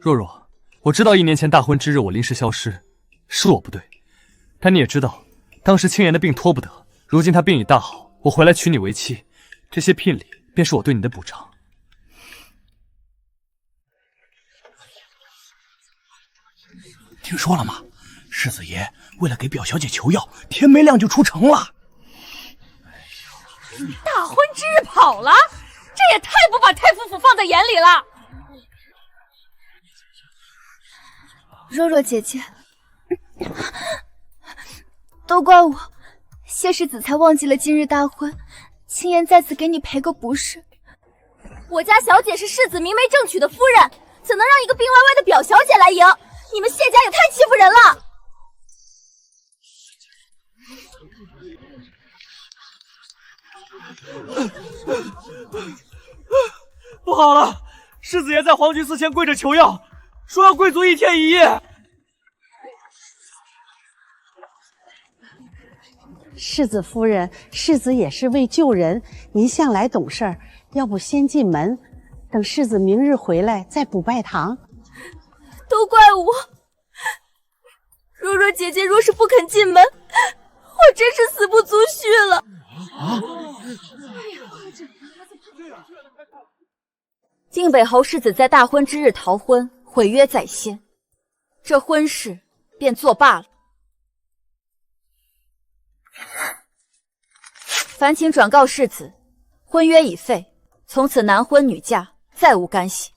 若若，我知道1年前大婚之日我临时消失，是我不对。但你也知道，当时青言的病拖不得，如今他病已大好，我回来娶你为妻，这些聘礼便是我对你的补偿。听说了吗？世子爷为了给表小姐求药，天没亮就出城了。大婚之日跑了，这也太不把太夫府放在眼里了。若若姐姐，都怪我，谢世子才忘记了今日大婚，青言在此给你赔个不是。我家小姐是世子明媒正娶的夫人，怎能让一个病歪歪的表小姐来赢？你们谢家也太欺负人了！不好了，世子爷在皇居寺前跪着求药，说要跪足1天1夜。世子夫人，世子也是为救人，您向来懂事儿，要不先进门，等世子明日回来再补拜堂。都怪我，若若姐姐若是不肯进门，我真是死不足惜了。定北侯世子在大婚之日逃婚，毁约在先，这婚事便作罢了。烦请转告世子，婚约已废，从此男婚女嫁，再无干系。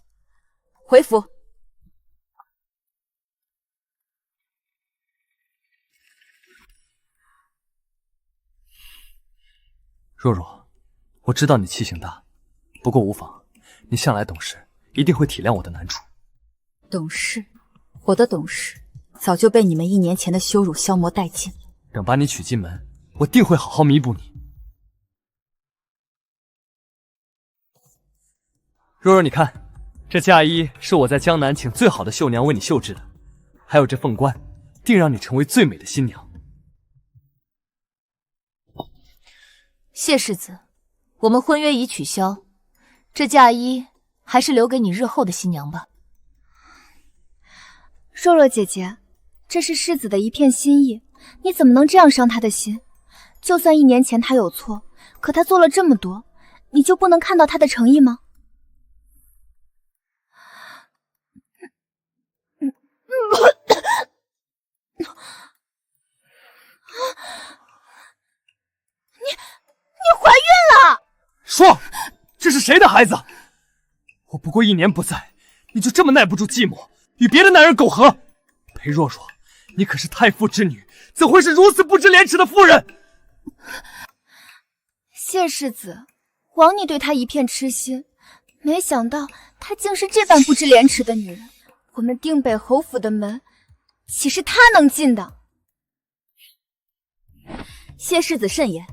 回府。若若，我知道你气性大，不过无妨，你向来懂事，一定会体谅我的难处。懂事，我的懂事早就被你们1年前的羞辱消磨殆尽了。等把你娶进门，我定会好好弥补你。若若，你看，这嫁衣是我在江南请最好的绣娘为你绣制的，还有这凤冠，定让你成为最美的新娘。谢世子，我们婚约已取消，这嫁衣还是留给你日后的新娘吧。若若姐姐，这是世子的一片心意，你怎么能这样伤他的心？就算1年前他有错，可他做了这么多，你就不能看到他的诚意吗？你怀孕了！说，这是谁的孩子？我不过1年不在，你就这么耐不住寂寞，与别的男人苟合？裴若若，你可是太傅之女，怎会是如此不知廉耻的妇人？谢世子，枉你对她一片痴心，没想到她竟是这般不知廉耻的女人。我们定北侯府的门，岂是她能进的？谢世子慎言，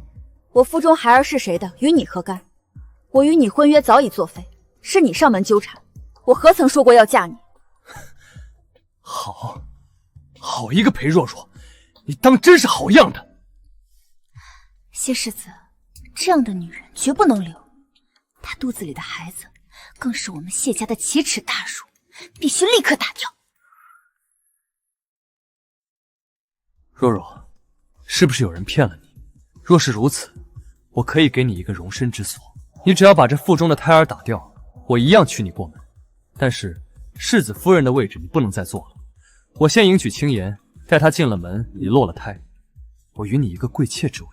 我腹中孩儿是谁的，与你何干？我与你婚约早已作废，是你上门纠缠，我何曾说过要嫁你？好一个裴若若，你当真是好样的！谢世子，这样的女人绝不能留，她肚子里的孩子更是我们谢家的奇耻大辱，必须立刻打掉。若若，是不是有人骗了你？若是如此，我可以给你一个容身之所，你只要把这腹中的胎儿打掉，我一样娶你过门。但是世子夫人的位置你不能再坐了，我先迎娶青言，待她进了门，你落了胎，我与你一个贵妾之位。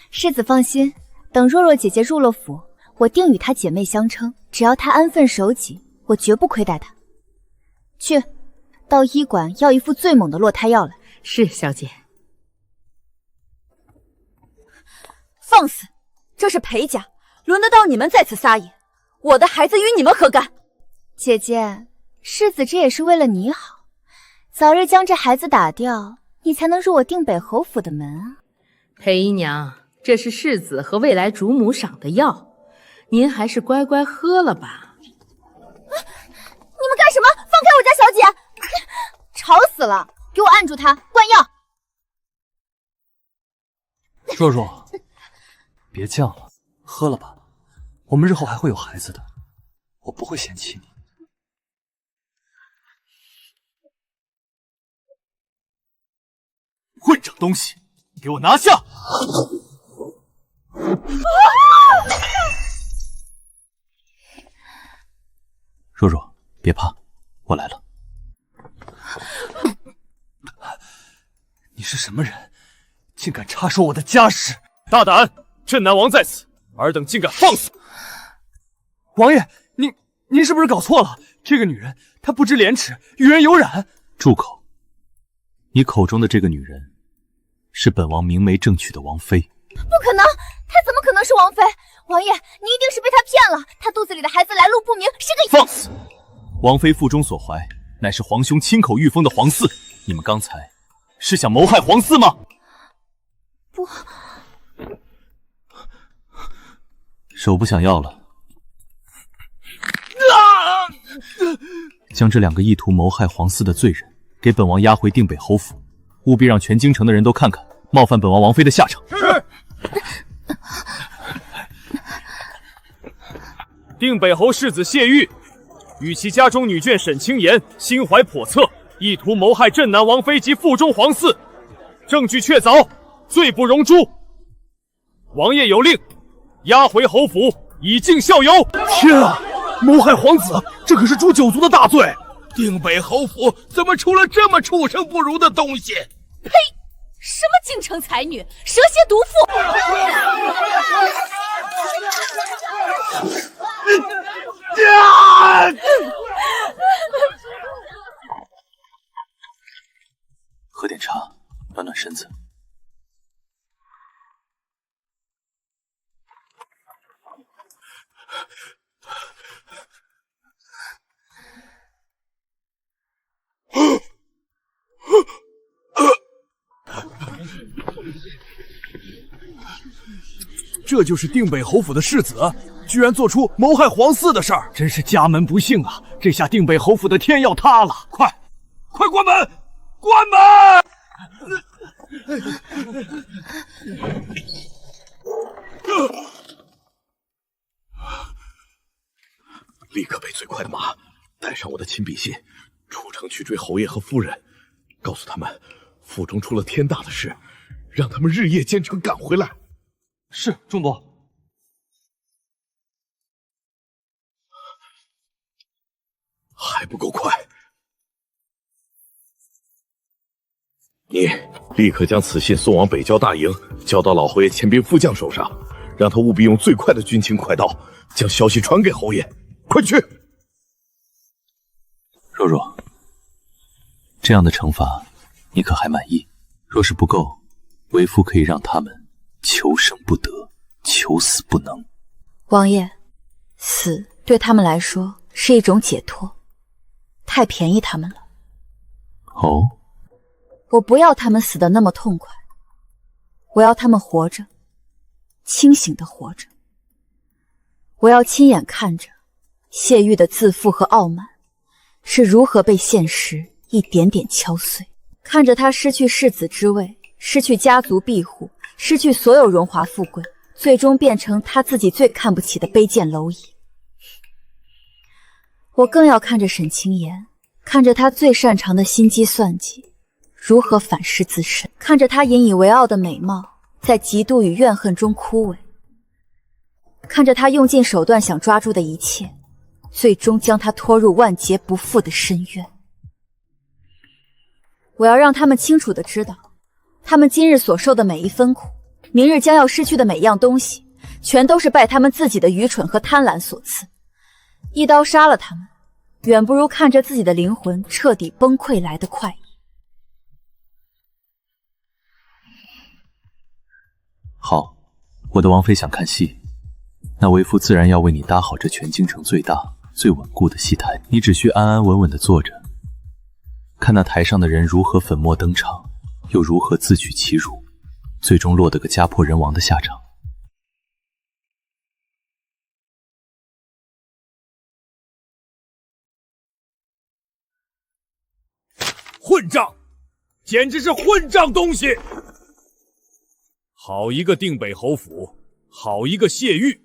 世子放心，等若若姐姐入了府，我定与她姐妹相称，只要她安分守己，我绝不亏待她。去，到医馆要一副最猛的落胎药来。是，小姐。放肆！这是裴家，轮得到你们在此撒野？我的孩子与你们何干？姐姐，世子这也是为了你好，早日将这孩子打掉，你才能入我定北侯府的门啊。裴姨娘，这是世子和未来主母赏的药，您还是乖乖喝了吧。你们干什么？放开我家小姐！吵死了！给我按住她，灌药。若若，别犟了，喝了吧，我们日后还会有孩子的，我不会嫌弃你。东西给我拿下！若若，别怕，我来了。你是什么人，竟敢插手我的家事？大胆！镇南王在此，尔等竟敢放肆！王爷，您是不是搞错了？这个女人，她不知廉耻，与人有染。住口！你口中的这个女人，是本王明媒正娶的王妃。不可能，她怎么可能是王妃？王爷，你一定是被她骗了。她肚子里的孩子来路不明，是个……放肆！王妃腹中所怀，乃是皇兄亲口御封的皇嗣。你们刚才是想谋害皇嗣吗？不，手不想要了。将这2个意图谋害皇嗣的罪人，给本王押回定北侯府，务必让全京城的人都看看冒犯本王王妃的下场。是。定北侯世子谢玉与其家中女眷沈清言心怀叵测，意图谋害镇南王妃及腹中皇嗣，证据确凿，罪不容诛。王爷有令，押回侯府以儆效尤。天啊！谋害皇子，这可是诛9族的大罪！定北侯府怎么出了这么畜生不如的东西？呸！什么京城才女，蛇蝎毒妇！喝点茶，暖暖身子。这就是定北侯府的世子，居然做出谋害皇嗣的事儿，真是家门不幸啊！这下定北侯府的天要塌了！快关门！关门！立刻备最快的马，带上我的亲笔信，出城去追侯爷和夫人，告诉他们府中出了天大的事，让他们日夜兼程赶回来。是，仲伯。还不够快，你立刻将此信送往北郊大营，交到老侯爷前边副将手上，让他务必用最快的军情快刀将消息传给侯爷。快去！若若，这样的惩罚你可还满意？若是不够，为夫可以让他们求生不得，求死不能。王爷，死对他们来说是一种解脱，太便宜他们了。哦，我不要他们死得那么痛快，我要他们活着，清醒的活着。我要亲眼看着谢玉的自负和傲慢是如何被现实一点点敲碎，看着他失去世子之位，失去家族庇护，失去所有荣华富贵，最终变成他自己最看不起的卑贱蝼蚁。我更要看着沈清言，看着他最擅长的心机算计如何反噬自身，看着他引以为傲的美貌在嫉妒与怨恨中枯萎，看着他用尽手段想抓住的一切，最终将他拖入万劫不复的深渊。我要让他们清楚地知道，他们今日所受的每一分苦，明日将要失去的每一样东西，全都是拜他们自己的愚蠢和贪婪所赐。一刀杀了他们，远不如看着自己的灵魂彻底崩溃来的快意。好，我的王妃想看戏，那为夫自然要为你搭好这全京城最大最稳固的戏台，你只需安安稳稳地坐着，看那台上的人如何粉墨登场，又如何自取其辱，最终落得个家破人亡的下场。混账，简直是混账东西！好一个定北侯府，好一个谢玉，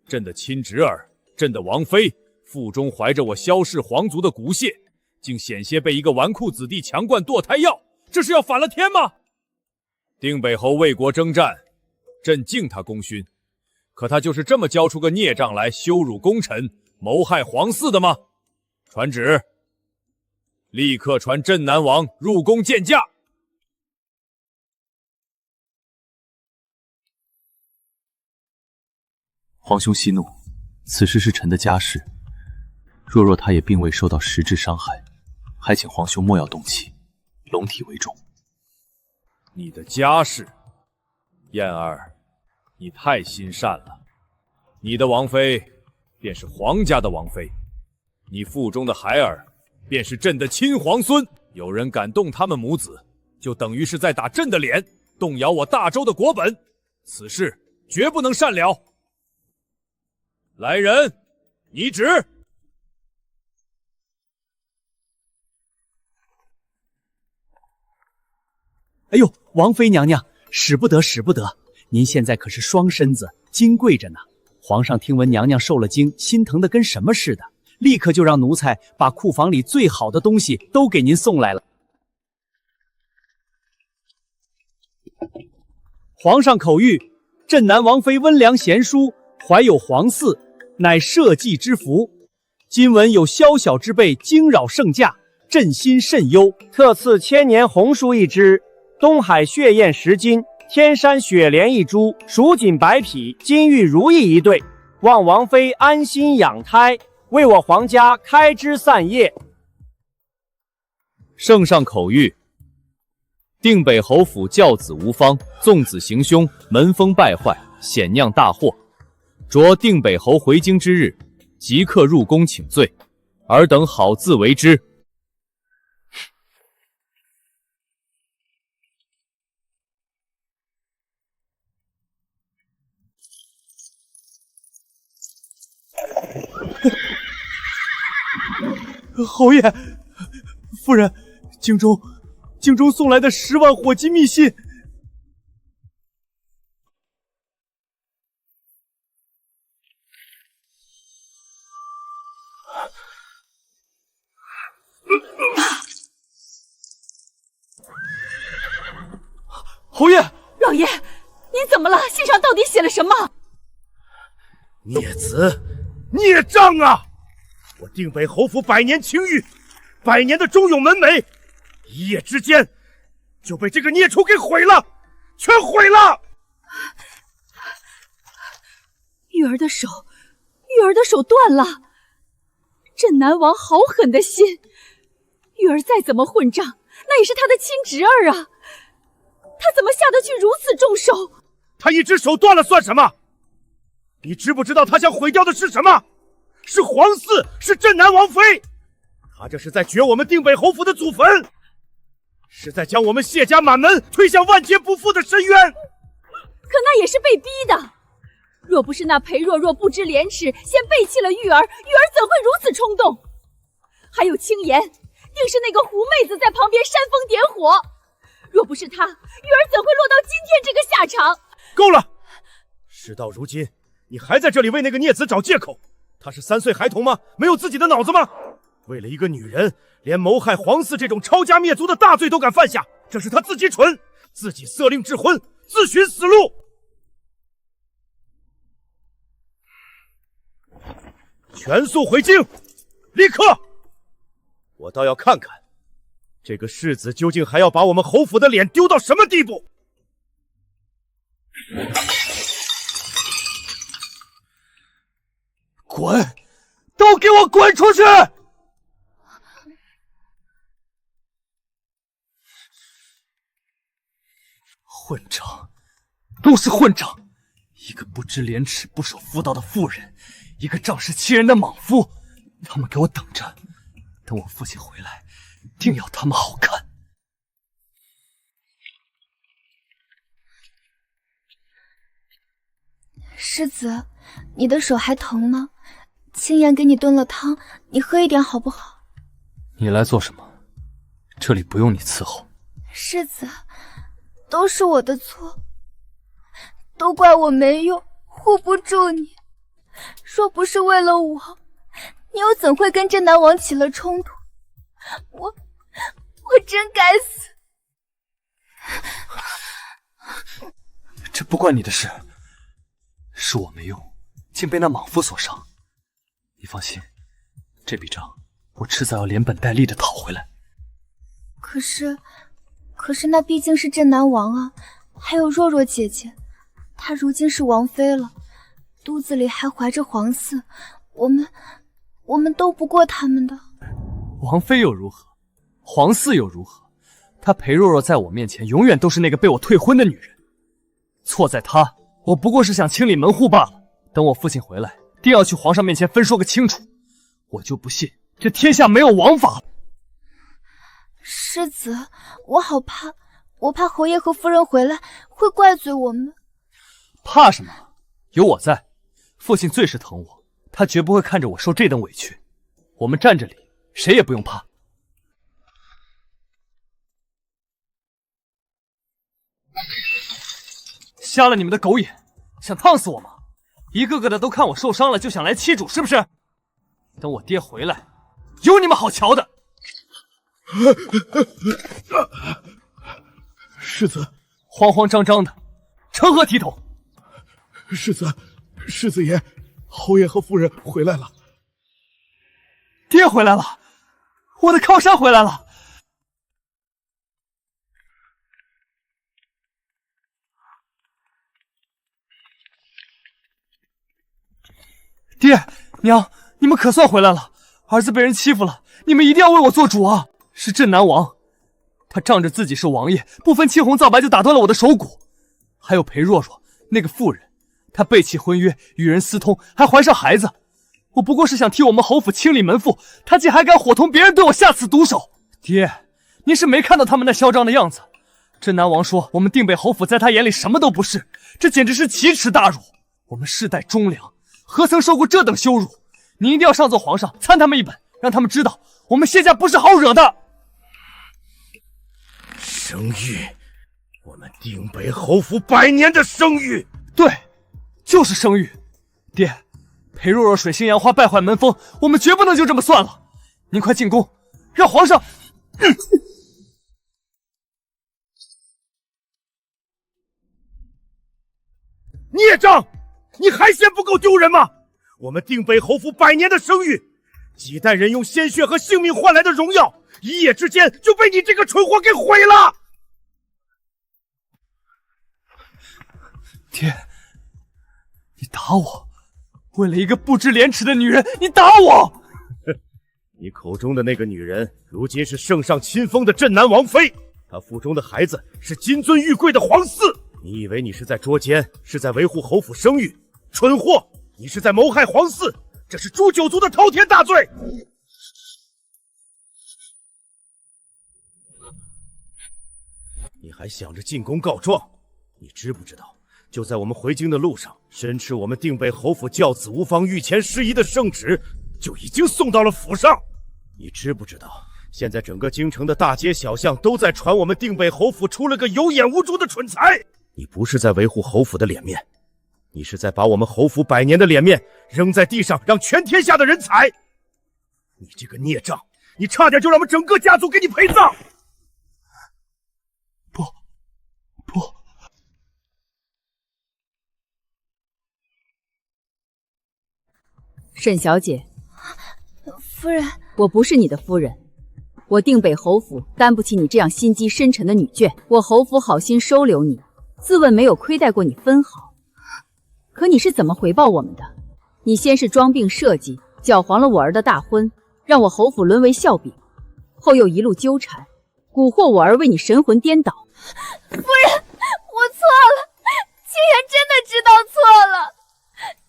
朕的亲侄儿，朕的王妃，腹中怀着我萧氏皇族的骨血，竟险些被一个纨绔子弟强灌堕胎药，这是要反了天吗？定北侯为国征战，朕敬他功勋，可他就是这么交出个孽障来羞辱功臣、谋害皇嗣的吗？传旨，立刻传镇南王入宫见驾。皇兄息怒，此事是臣的家事，若他也并未受到实质伤害，还请皇兄莫要动气，龙体为重。你的家事，燕儿，你太心善了。你的王妃便是皇家的王妃，你腹中的孩儿便是朕的亲皇孙。有人敢动他们母子，就等于是在打朕的脸，动摇我大周的国本。此事绝不能善了。来人，拟旨。哎呦，王妃娘娘，使不得，使不得！您现在可是双身子，金贵着呢。皇上听闻娘娘受了惊，心疼的跟什么似的，立刻就让奴才把库房里最好的东西都给您送来了。皇上口谕：镇南王妃温良贤淑，怀有皇嗣，乃社稷之福。今闻有宵小之辈惊扰圣驾，朕心甚忧，特赐千年红书1支。东海血燕10斤，天山雪莲1株，蜀锦白匹，金玉如意1对，望王妃安心养胎，为我皇家开枝散叶。圣上口谕：定北侯府教子无方，纵子行凶，门风败坏，险酿大祸。着定北侯回京之日，即刻入宫请罪，尔等好自为之。侯爷，夫人，京中送来的10万火急密信。侯爷，老爷，您怎么了？信上到底写了什么？孽子，孽障啊！我定北侯府百年清誉，100年的忠勇门楣，一夜之间就被这个孽畜给毁了，全毁了！玉儿的手断了。镇南王好狠的心，玉儿再怎么混账，那也是他的亲侄儿啊，他怎么下得去如此重手？他一只手断了算什么？你知不知道他想毁掉的是什么？是皇嗣，是镇南王妃。他这是在掘我们定北侯府的祖坟，是在将我们谢家满门推向万劫不复的深渊。可那也是被逼的。若不是那裴若若不知廉耻，先背弃了玉儿，玉儿怎会如此冲动？还有青岩，定是那个狐妹子在旁边煽风点火。若不是她，玉儿怎会落到今天这个下场？够了！事到如今，你还在这里为那个孽子找借口？他是3岁孩童吗？没有自己的脑子吗？为了一个女人，连谋害皇嗣这种抄家灭族的大罪都敢犯下，这是他自己蠢，自己色令智昏，自寻死路。全速回京，立刻！我倒要看看，这个世子究竟还要把我们侯府的脸丢到什么地步！滚！都给我滚出去！混账，都是混账！一个不知廉耻、不守妇道的妇人，一个仗势欺人的莽夫，他们给我等着，等我父亲回来，定要他们好看。世子，你的手还疼吗？青岩给你炖了汤，你喝一点好不好？你来做什么？这里不用你伺候。世子，都是我的错，都怪我没用，护不住你。若不是为了我，你又怎会跟镇南王起了冲突？我真该死。这不关你的事，是我没用，竟被那莽夫所伤。你放心，这笔账我迟早要连本带利的讨回来。可是那毕竟是镇南王啊，还有若若姐姐，她如今是王妃了，肚子里还怀着皇嗣，我们斗不过他们的。王妃又如何？皇嗣又如何？她裴若若在我面前永远都是那个被我退婚的女人，错在她，我不过是想清理门户罢了。等我父亲回来，定要去皇上面前分说个清楚。我就不信这天下没有王法。世子，我好怕，我怕侯爷和夫人回来会怪罪我们。怕什么？有我在，父亲最是疼我，他绝不会看着我受这等委屈。我们站这里，谁也不用怕。瞎了你们的狗眼，想烫死我吗？一个个的都看我受伤了，就想来欺主，是不是？等我爹回来，有你们好瞧的。世子，慌慌张张的，成何体统？世子爷，侯爷和夫人回来了。爹回来了，我的靠山回来了。爹娘，你们可算回来了！儿子被人欺负了，你们一定要为我做主啊！是镇南王，他仗着自己是王爷，不分青红皂白就打断了我的手骨。还有裴若若那个妇人，她背弃婚约，与人私通，还怀上孩子。我不过是想替我们侯府清理门户，他竟还敢伙同别人对我下此毒手！爹，您是没看到他们那嚣张的样子。镇南王说我们定北侯府在他眼里什么都不是，这简直是奇耻大辱。我们世代忠良，何曾受过这等羞辱？您一定要上奏皇上，参他们一本，让他们知道我们谢家不是好惹的。声誉，我们定北侯府100年的声誉。对，就是声誉。爹，裴若若水性杨花，败坏门风，我们绝不能就这么算了。您快进宫，让皇上……孽障！你还嫌不够丢人吗？我们定北侯府100年的声誉，几代人用鲜血和性命换来的荣耀，一夜之间就被你这个蠢货给毁了！爹，你打我！为了一个不知廉耻的女人，你打我！你口中的那个女人，如今是圣上亲封的镇南王妃，她腹中的孩子是金尊玉贵的皇嗣。你以为你是在捉奸，是在维护侯府声誉？蠢货！你是在谋害皇嗣，这是诛九族的滔天大罪！你还想着进宫告状？你知不知道，就在我们回京的路上，申斥我们定北侯府教子无方御前事宜的圣旨就已经送到了府上。你知不知道，现在整个京城的大街小巷都在传我们定北侯府出了个有眼无珠的蠢材。你不是在维护侯府的脸面，你是在把我们侯府100年的脸面扔在地上，让全天下的人踩。你这个孽障，你差点就让我们整个家族给你陪葬。不，沈小姐，夫人，我不是你的夫人，我定北侯府担不起你这样心机深沉的女眷，我侯府好心收留你，自问没有亏待过你分毫。可你是怎么回报我们的？你先是装病设计，搅黄了我儿的大婚，让我侯府沦为笑柄，后又一路纠缠，蛊惑我儿为你神魂颠倒。夫人，我错了，青言真的知道错了，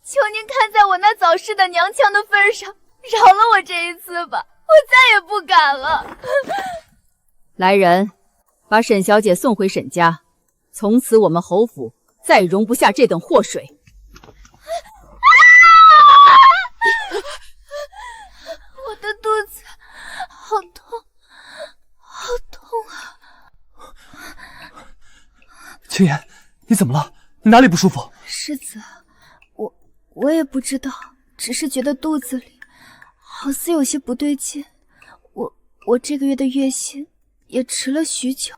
求您看在我那早逝的娘腔的份上，饶了我这一次吧，我再也不敢了。来人，把沈小姐送回沈家，从此我们侯府再容不下这等祸水。我的肚子好痛，好痛啊！青言，你怎么了？你哪里不舒服？世子，我也不知道，只是觉得肚子里好似有些不对劲。我这个月的月薪也迟了许久。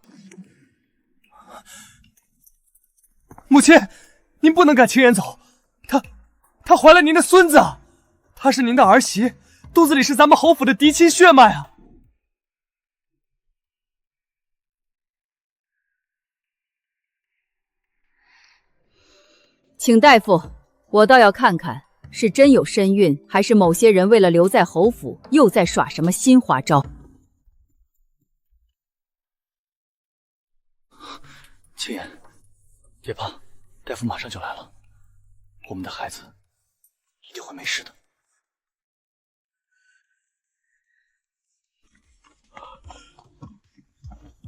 母亲，您不能赶青言走，她怀了您的孙子，她是您的儿媳，肚子里是咱们侯府的嫡亲血脉啊！请大夫，我倒要看看是真有身孕，还是某些人为了留在侯府又在耍什么新花招。青言，别怕，大夫马上就来了，我们的孩子一定会没事的。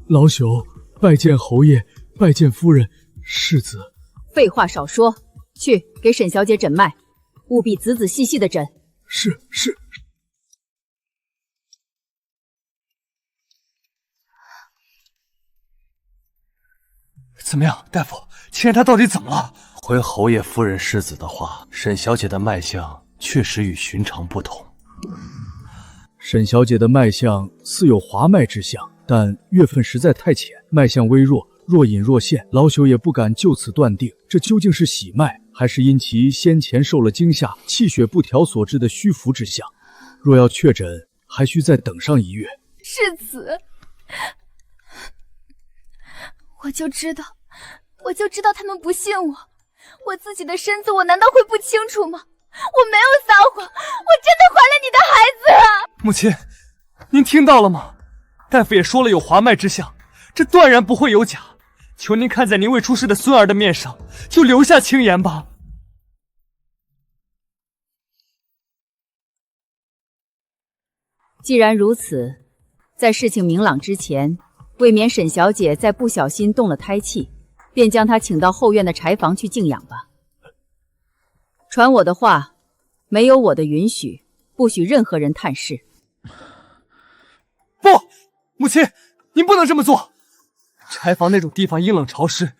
老朽拜见侯爷，拜见夫人，世子。废话少说，去给沈小姐诊脉，务必仔仔细细的诊。是。怎么样，大夫？青言她到底怎么了？回侯爷夫人世子的话，沈小姐的脉象确实与寻常不同。沈小姐的脉象似有滑脉之象，但月份实在太浅，脉象微弱，若隐若现，老朽也不敢就此断定这究竟是喜脉，还是因其先前受了惊吓，气血不调所致的虚浮之象。若要确诊，还需再等上1月。世子，我就知道他们不信我，我自己的身子我难道会不清楚吗？我没有撒谎，我真的怀了你的孩子啊！母亲，您听到了吗？大夫也说了有滑脉之象，这断然不会有假。求您看在您未出世的孙儿的面上，就留下青言吧。既然如此，在事情明朗之前，为免沈小姐再不小心动了胎气，便将她请到后院的柴房去静养吧。传我的话，没有我的允许，不许任何人探视。不，母亲，您不能这么做。柴房那种地方阴冷潮湿，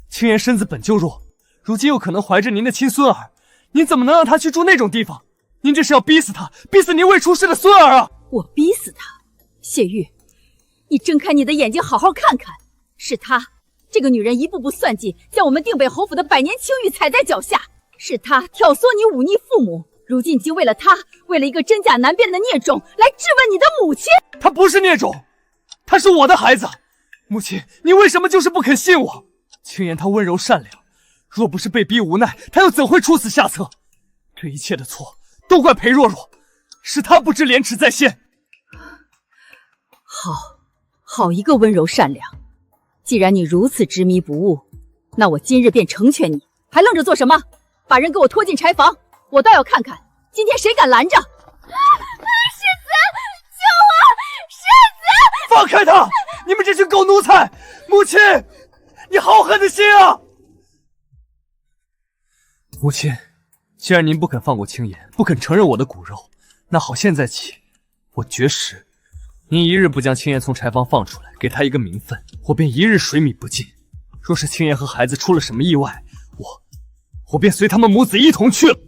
青言身子本就弱，如今又可能怀着您的亲孙儿，您怎么能让她去住那种地方？您这是要逼死她，逼死您未出世的孙儿啊！我逼死她？谢玉，你睁开你的眼睛好好看看，是她，这个女人一步步算计，将我们定北侯府的百年清誉踩在脚下，是她挑唆你忤逆父母，如今已经为了她，为了一个真假难辨的孽种来质问你的母亲。她不是孽种，她是我的孩子。母亲，你为什么就是不肯信我？青言她温柔善良，若不是被逼无奈，她又怎会出此下策？这一切的错都怪裴若若，是她不知廉耻在先。好一个温柔善良！既然你如此执迷不悟，那我今日便成全你，还愣着做什么？把人给我拖进柴房，我倒要看看今天谁敢拦着！世子，救我！世子，放开他！你们这群狗奴才！母亲，你好狠的心啊！母亲，既然您不肯放过青言，不肯承认我的骨肉，那好，现在起，我绝食。您一日不将青言从柴房放出来，给他一个名分，我便一日水米不进。若是青言和孩子出了什么意外，我便随他们母子一同去了。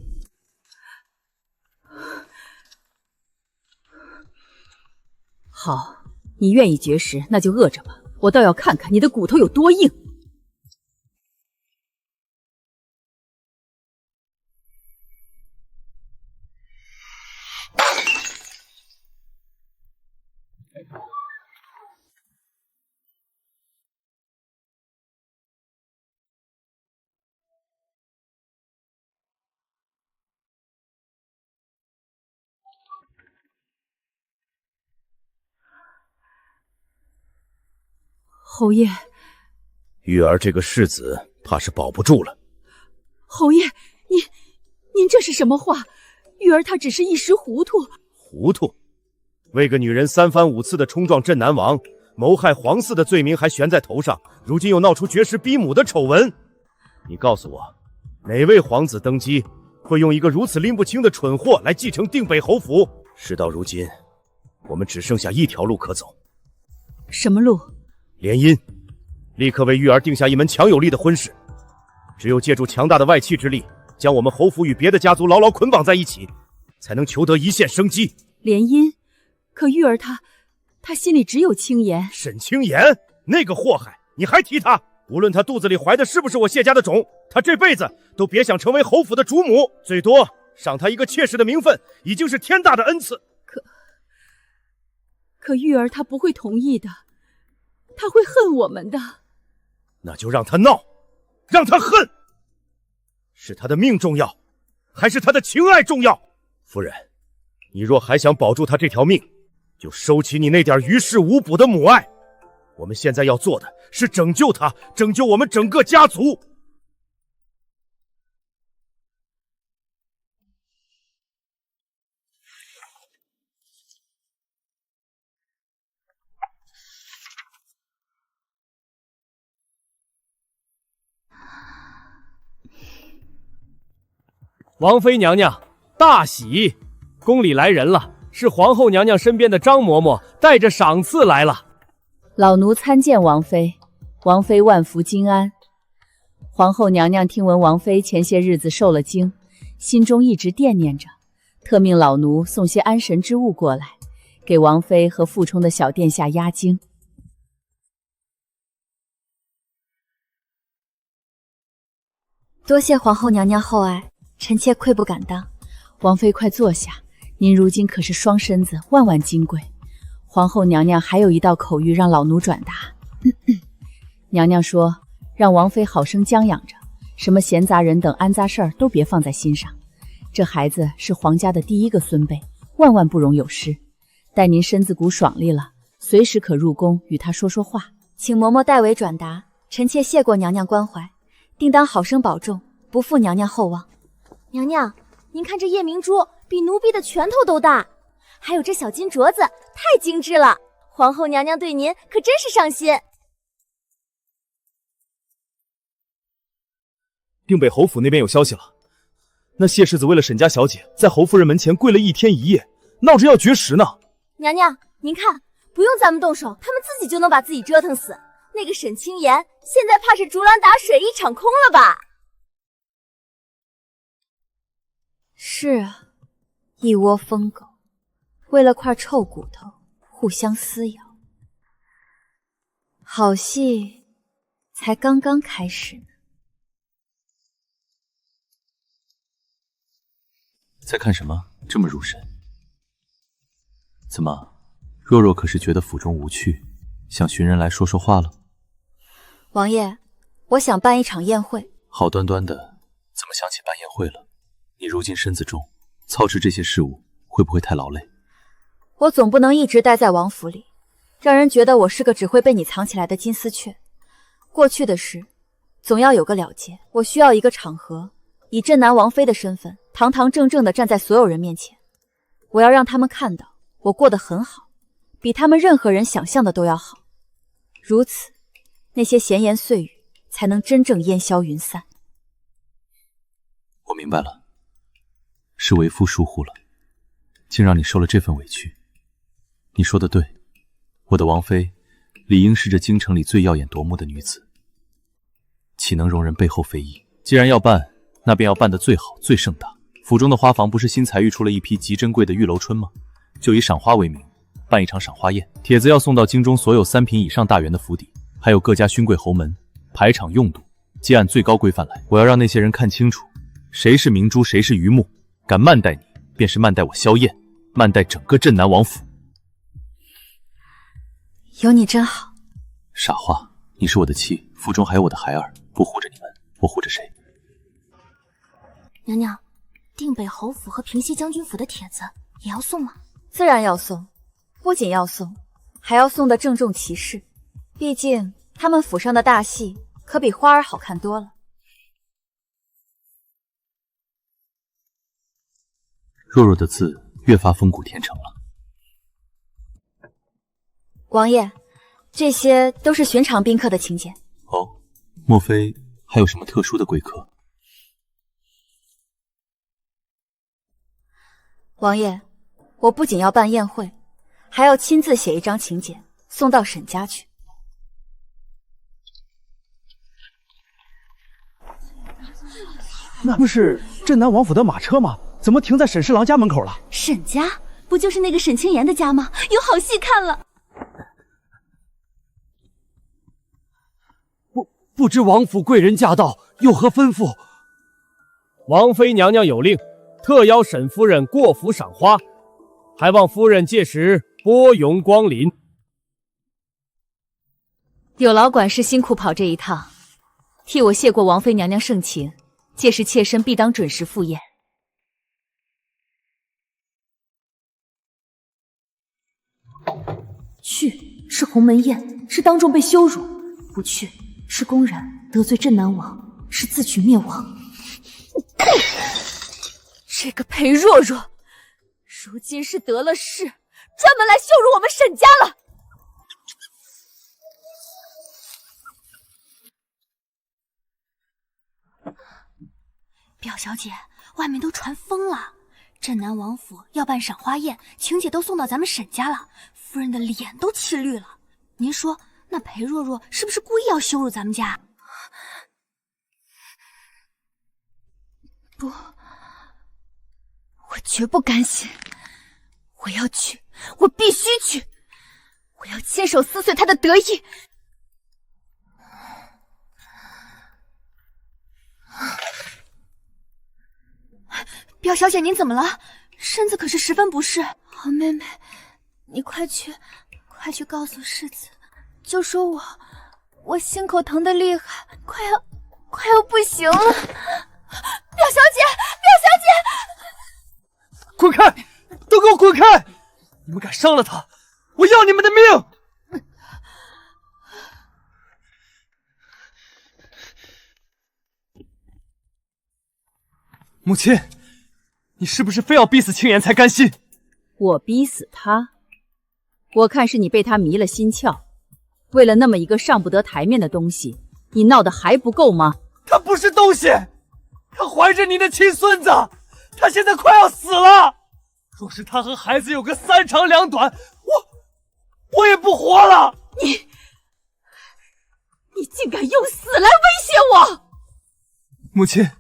好，你愿意绝食，那就饿着吧，我倒要看看你的骨头有多硬。侯爷，玉儿这个世子怕是保不住了。侯爷，您这是什么话？玉儿她只是一时糊涂。糊涂？为个女人3番5次的冲撞镇南王，谋害皇嗣的罪名还悬在头上，如今又闹出绝食逼母的丑闻。你告诉我，哪位皇子登基会用一个如此拎不清的蠢货来继承定北侯府？事到如今，我们只剩下一条路可走。什么路？联姻，立刻为玉儿定下一门强有力的婚事。只有借助强大的外戚之力，将我们侯府与别的家族牢牢捆绑在一起，才能求得一线生机。联姻？可玉儿她心里只有青言。沈青言那个祸害，你还提他？无论她肚子里怀的是不是我谢家的种，她这辈子都别想成为侯府的主母，最多赏她一个妾室的名分，已经是天大的恩赐。可玉儿她不会同意的，她会恨我们的。那就让她闹，让她恨。是她的命重要，还是她的情爱重要？夫人，你若还想保住她这条命，就收起你那点于事无补的母爱。我们现在要做的是拯救她，拯救我们整个家族。王妃娘娘，大喜！宫里来人了，是皇后娘娘身边的张嬷嬷带着赏赐来了。老奴参见王妃，王妃万福金安。皇后娘娘听闻王妃前些日子受了惊，心中一直惦念着，特命老奴送些安神之物过来，给王妃和傅冲的小殿下压惊。多谢皇后娘娘厚爱，臣妾愧不敢当。王妃快坐下，您如今可是双身子，万万金贵。皇后娘娘还有一道口谕让老奴转达。娘娘说，让王妃好生将养着，什么闲杂人等安杂事儿都别放在心上。这孩子是皇家的第一个孙辈，万万不容有失。待您身子骨爽利了，随时可入宫与他说说话。请嬷嬷代为转达，臣妾谢过娘娘关怀，定当好生保重，不负娘娘厚望。娘娘，您看这夜明珠比奴婢的拳头都大，还有这小金镯子太精致了，皇后娘娘对您可真是上心。定北侯府那边有消息了，那谢世子为了沈家小姐，在侯夫人门前跪了1天1夜，闹着要绝食呢。娘娘，您看，不用咱们动手，他们自己就能把自己折腾死。那个沈清言现在怕是竹篮打水一场空了吧？是啊，一窝疯狗，为了块臭骨头互相撕咬，好戏才刚刚开始呢。在看什么？这么入神？怎么，若若可是觉得府中无趣，想寻人来说说话了？王爷，我想办一场宴会。好端端的，怎么想起办宴会了？你如今身子重，操持这些事务会不会太劳累？我总不能一直待在王府里，让人觉得我是个只会被你藏起来的金丝雀。过去的事，总要有个了结。我需要一个场合，以镇南王妃的身份，堂堂正正地站在所有人面前。我要让他们看到我过得很好，比他们任何人想象的都要好。如此，那些闲言碎语才能真正烟消云散。我明白了，是为夫疏忽了，竟让你受了这份委屈。你说的对，我的王妃理应是这京城里最耀眼夺目的女子，岂能容人背后非议？既然要办，那便要办得最好最盛大。府中的花房不是新才育出了一批极珍贵的玉楼春吗？就以赏花为名，办一场赏花宴。帖子要送到京中所有3品以上大员的府邸，还有各家勋贵侯门，排场用度皆按最高规范来。我要让那些人看清楚，谁是明珠，谁是榆木。敢慢待你，便是慢待我萧燕，慢待整个镇南王府。有你真好。傻话，你是我的妻，府中还有我的孩儿，不护着你们，我护着谁？娘娘，定北侯府和平西将军府的帖子也要送吗？自然要送，不仅要送，还要送得郑重其事。毕竟他们府上的大戏可比花儿好看多了。若若的字越发风骨天成了。王爷，这些都是寻常宾客的请柬。哦，莫非还有什么特殊的贵客？王爷，我不仅要办宴会，还要亲自写一张请柬送到沈家去。那不是镇南王府的马车吗？怎么停在沈侍郎家门口了？沈家不就是那个沈清言的家吗？有好戏看了。不知王府贵人驾到，有何吩咐？王妃娘娘有令，特邀沈夫人过府赏花，还望夫人届时拨冗光临。有劳管事辛苦跑这一趟，替我谢过王妃娘娘盛情，届时妾身必当准时赴宴。去是鸿门宴，是当众被羞辱；不去是公然得罪镇南王，是自取灭亡。这个裴若若，如今是得了势，专门来羞辱我们沈家了。表小姐，外面都传疯了，镇南王府要办赏花宴，请柬都送到咱们沈家了，夫人的脸都气绿了。您说，那裴若若是不是故意要羞辱咱们家？不，我绝不甘心！我要去，我必须去！我要亲手撕碎他的得意！表小姐，您怎么了？身子可是十分不适。好妹妹，你快去告诉世子，就说我心口疼得厉害，快要不行了。表小姐，滚开！都给我滚开！你们敢伤了他，我要你们的命！母亲，你是不是非要逼死青岩才甘心？我逼死他？我看是你被他迷了心窍。为了那么一个上不得台面的东西，你闹得还不够吗？他不是东西，他怀着你的亲孙子，他现在快要死了。若是他和孩子有个三长两短，我也不活了。你竟敢用死来威胁我！母亲，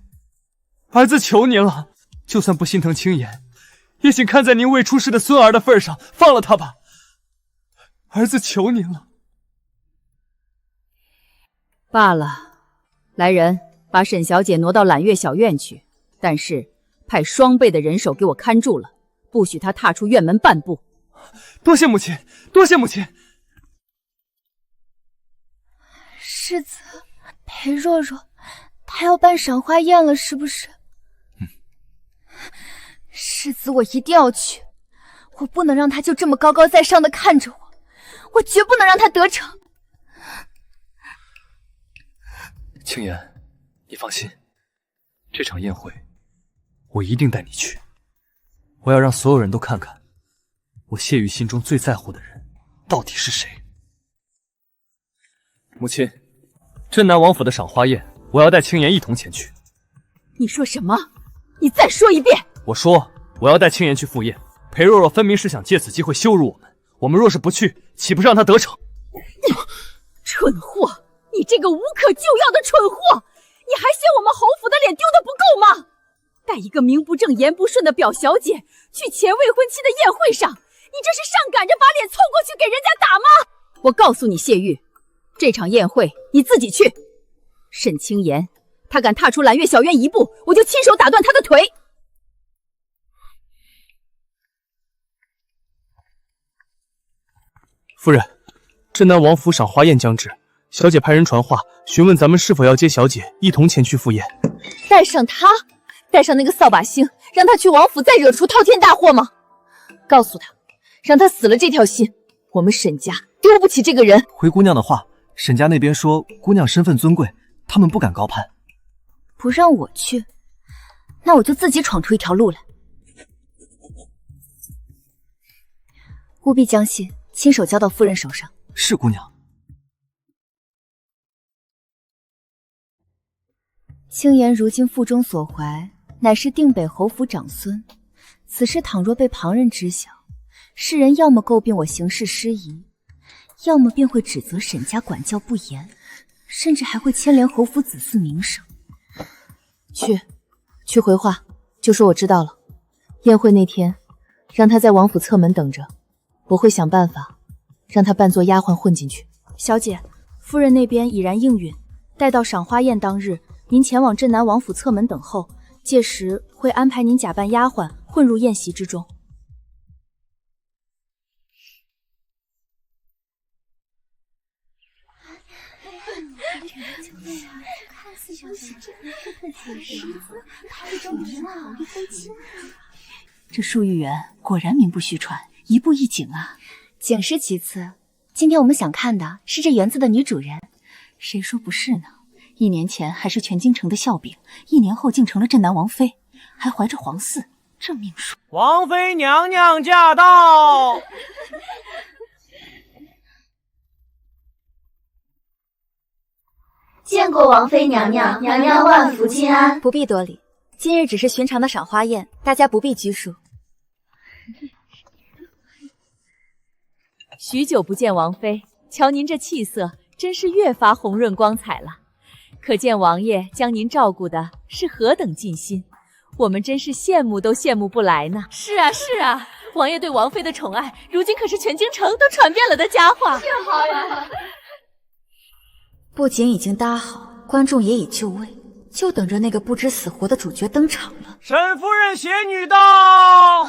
儿子求您了，就算不心疼青岩，也请看在您未出世的孙儿的份上，放了他吧。儿子求您了。罢了，来人，把沈小姐挪到揽月小院去，但是派双倍的人手给我看住了，不许她踏出院门半步。多谢母亲，多谢母亲。世子，裴若若，她要办赏花宴了，是不是？世子，我一定要去，我不能让她就这么高高在上的看着我，我绝不能让她得逞。青岩，你放心，这场宴会我一定带你去。我要让所有人都看看，我谢玉心中最在乎的人到底是谁。母亲，镇南王府的赏花宴，我要带青岩一同前去。你说什么？你再说一遍！我说我要带青岩去赴宴。裴若若分明是想借此机会羞辱我们，我们若是不去，岂不是让她得逞？蠢货！你这个无可救药的蠢货！你还嫌我们侯府的脸丢得不够吗？带一个名不正言不顺的表小姐去前未婚妻的宴会上，你这是上赶着把脸凑过去给人家打吗？我告诉你，谢玉，这场宴会你自己去。沈青岩，他敢踏出揽月小院一步，我就亲手打断他的腿。夫人，镇南王府赏花宴将至，小姐派人传话，询问咱们是否要接小姐一同前去赴宴。带上他，带上那个扫把星，让他去王府再惹出滔天大祸吗？告诉他，让他死了这条心，我们沈家丢不起这个人。回姑娘的话，沈家那边说姑娘身份尊贵，他们不敢高攀。不让我去，那我就自己闯出一条路来。务必将信亲手交到夫人手上。是姑娘。青岩如今腹中所怀，乃是定北侯府长孙。此事倘若被旁人知晓，世人要么诟病我行事失仪，要么便会指责沈家管教不严，甚至还会牵连侯府子嗣名声。去回话，就说我知道了。宴会那天，让他在王府侧门等着，我会想办法让他扮作丫鬟混进去。小姐，夫人那边已然应允，待到赏花宴当日，您前往镇南王府侧门等候，届时会安排您假扮丫鬟混入宴席之中。这舒玉媛果然名不虚传，一步一景啊。景是其次，今天我们想看的是这园子的女主人。谁说不是呢？1年前还是全京城的笑柄，1年后竟成了镇南王妃，还怀着皇嗣，这命数。王妃娘娘驾到！见过王妃娘娘，娘娘万福金安。不必多礼，今日只是寻常的赏花宴，大家不必拘束。许久不见王妃，瞧您这气色，真是越发红润光彩了。可见王爷将您照顾的是何等尽心，我们真是羡慕都羡慕不来呢。是啊是啊，王爷对王妃的宠爱，如今可是全京城都传遍了的佳话。是好呀。布景已经搭好，观众也已就位，就等着那个不知死活的主角登场了。沈夫人携女到。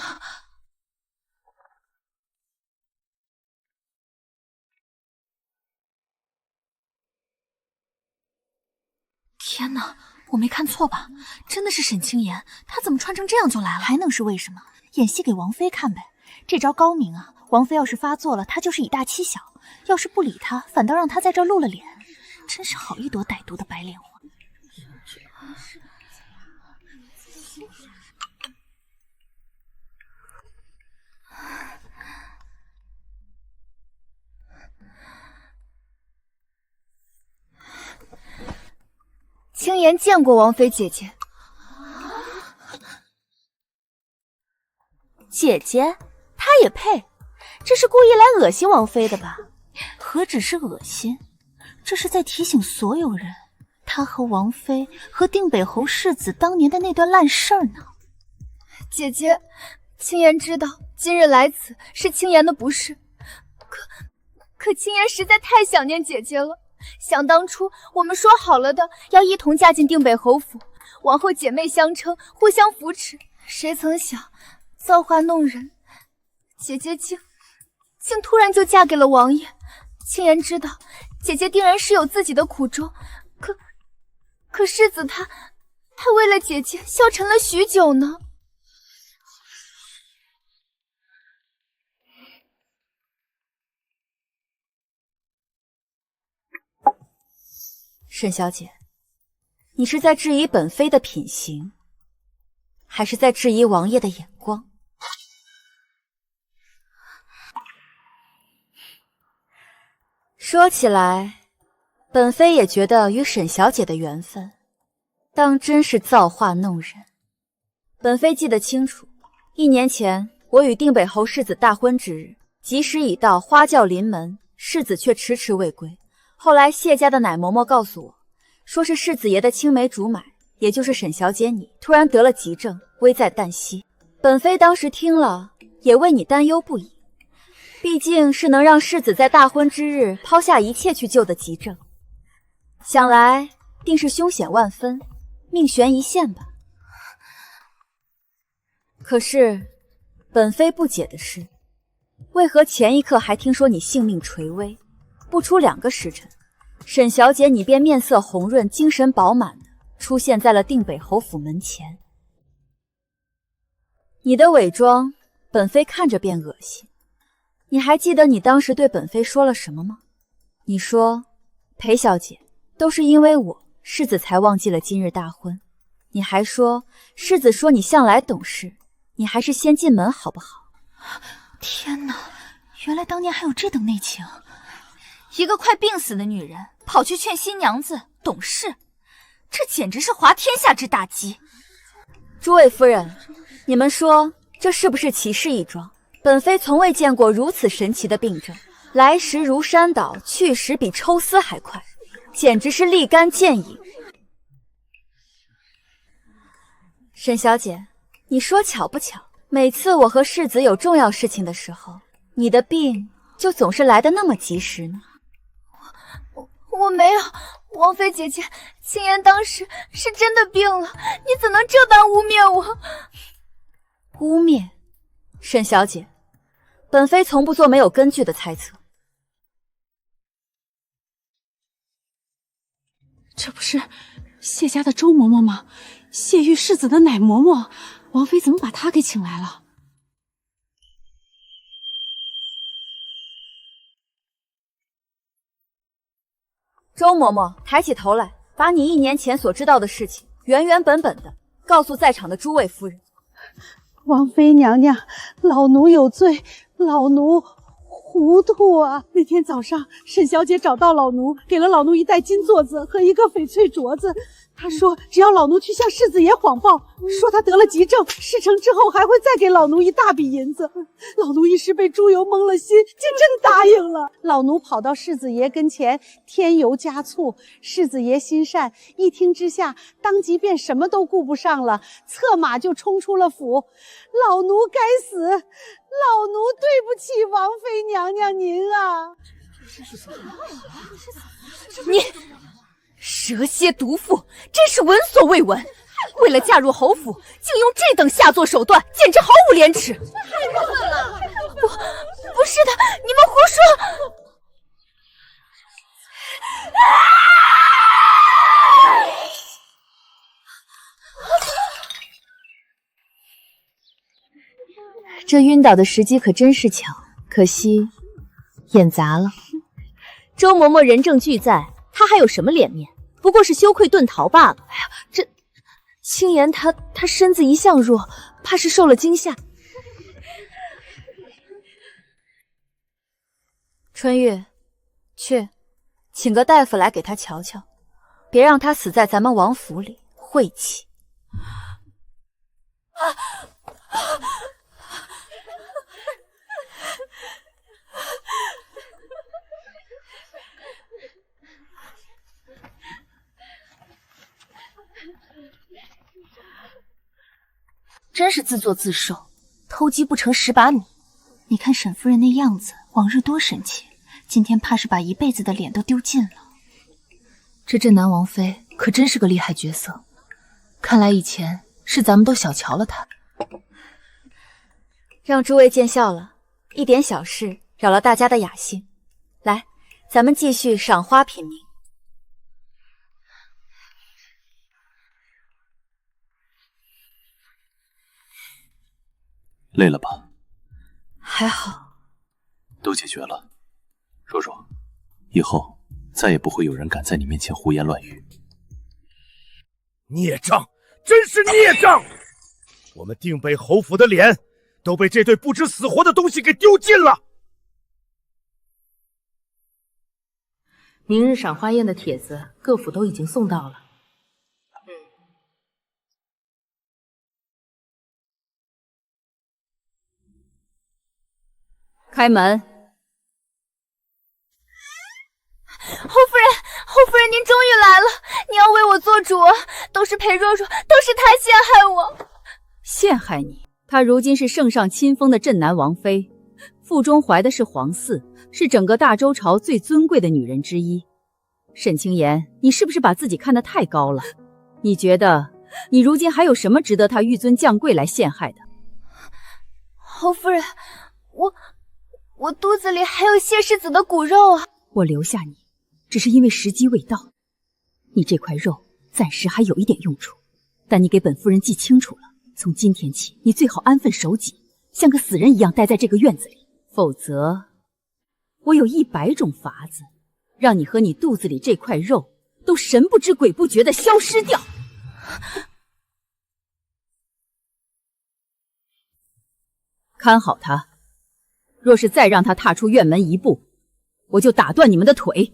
天哪，我没看错吧？真的是沈清言，他怎么穿成这样就来了？还能是为什么？演戏给王妃看呗，这招高明啊！王妃要是发作了，他就是以大欺小；要是不理他，反倒让他在这儿露了脸，真是好一朵歹毒的白莲花。青言见过王妃姐姐。姐姐，她也配？这是故意来恶心王妃的吧？何止是恶心，这是在提醒所有人，她和王妃和定北侯世子当年的那段烂事儿呢。姐姐，青言知道今日来此是青言的不是，可青言实在太想念姐姐了。想当初我们说好了的，要一同嫁进定北侯府，往后姐妹相称，互相扶持。谁曾想造化弄人，姐姐竟突然就嫁给了王爷。青言知道姐姐定然是有自己的苦衷，可世子他为了姐姐消沉了许久呢。沈小姐，你是在质疑本妃的品行，还是在质疑王爷的眼光？说起来，本妃也觉得与沈小姐的缘分，当真是造化弄人。本妃记得清楚，1年前我与定北侯世子大婚之日，吉时已到，花轿临门，世子却迟迟未归。后来谢家的奶嬷嬷告诉我，说是世子爷的青梅竹马，也就是沈小姐你突然得了急症，危在旦夕。本妃当时听了，也为你担忧不已。毕竟是能让世子在大婚之日抛下一切去救的急症，想来定是凶险万分，命悬一线吧。可是本妃不解的是，为何前一刻还听说你性命垂危，不出2个时辰，沈小姐你便面色红润，精神饱满的出现在了定北侯府门前。你的伪装，本妃看着便恶心。你还记得你当时对本妃说了什么吗？你说，裴小姐，都是因为我，世子才忘记了今日大婚。你还说，世子说你向来懂事，你还是先进门好不好？天哪，原来当年还有这等内情。一个快病死的女人跑去劝新娘子懂事，这简直是滑天下之大稽。诸位夫人，你们说这是不是奇事一桩？本妃从未见过如此神奇的病症，来时如山倒，去时比抽丝还快，简直是立竿见影。沈小姐，你说巧不巧，每次我和世子有重要事情的时候，你的病就总是来得那么及时呢？我没有，王妃姐姐，青言当时是真的病了，你怎能这般污蔑我？污蔑？沈小姐，本妃从不做没有根据的猜测。这不是谢家的周嬷嬷吗？谢玉世子的奶嬷嬷，王妃怎么把她给请来了？周嬷嬷抬起头来，把你1年前所知道的事情原原本本的告诉在场的诸位夫人。王妃娘娘，老奴有罪，老奴糊涂啊！那天早上，沈小姐找到老奴，给了老奴一袋金镯子和一个翡翠镯子。她说，只要老奴去向世子爷谎报，说他得了急症，事成之后还会再给老奴一大笔银子。老奴一时被猪油蒙了心，竟真答应了。老奴跑到世子爷跟前，添油加醋。世子爷心善，一听之下，当即便什么都顾不上了，策马就冲出了府。老奴该死，老奴对不起王妃娘娘您啊！你蛇蝎毒妇，真是闻所未闻！为了嫁入侯府，竟用这等下作手段，简直毫无廉耻！太过分了！不是的，你们胡说！这晕倒的时机可真是巧，可惜眼砸了。周嬷嬷人证俱在，她还有什么脸面？不过是羞愧遁逃罢了。哎呀，这青言她身子一向弱，怕是受了惊吓。春玉，去，请个大夫来给她瞧瞧，别让她死在咱们王府里，晦气。真是自作自受，偷鸡不成蚀把米。你看沈夫人那样子，往日多神气，今天怕是把一辈子的脸都丢尽了。这镇南王妃可真是个厉害角色，看来以前是咱们都小瞧了她。让诸位见笑了，一点小事扰了大家的雅兴。来，咱们继续赏花品茗。累了吧？还好，都解决了。若若，以后再也不会有人敢在你面前胡言乱语。孽障，真是孽障！我们定北侯府的脸都被这对不知死活的东西给丢尽了。明日赏花宴的帖子，各府都已经送到了。开门！侯夫人，您终于来了！你要为我做主啊！都是裴若若，都是她陷害我。陷害你？她如今是圣上亲封的镇南王妃，腹中怀的是皇嗣，是整个大周朝最尊贵的女人之一。沈清言，你是不是把自己看得太高了？你觉得你如今还有什么值得她纡尊降贵来陷害的？侯夫人，我肚子里还有谢世子的骨肉啊！我留下你，只是因为时机未到。你这块肉暂时还有一点用处，但你给本夫人记清楚了，从今天起，你最好安分守己，像个死人一样待在这个院子里，否则我有100种法子，让你和你肚子里这块肉都神不知鬼不觉地消失掉。看好他。若是再让他踏出院门1步，我就打断你们的腿。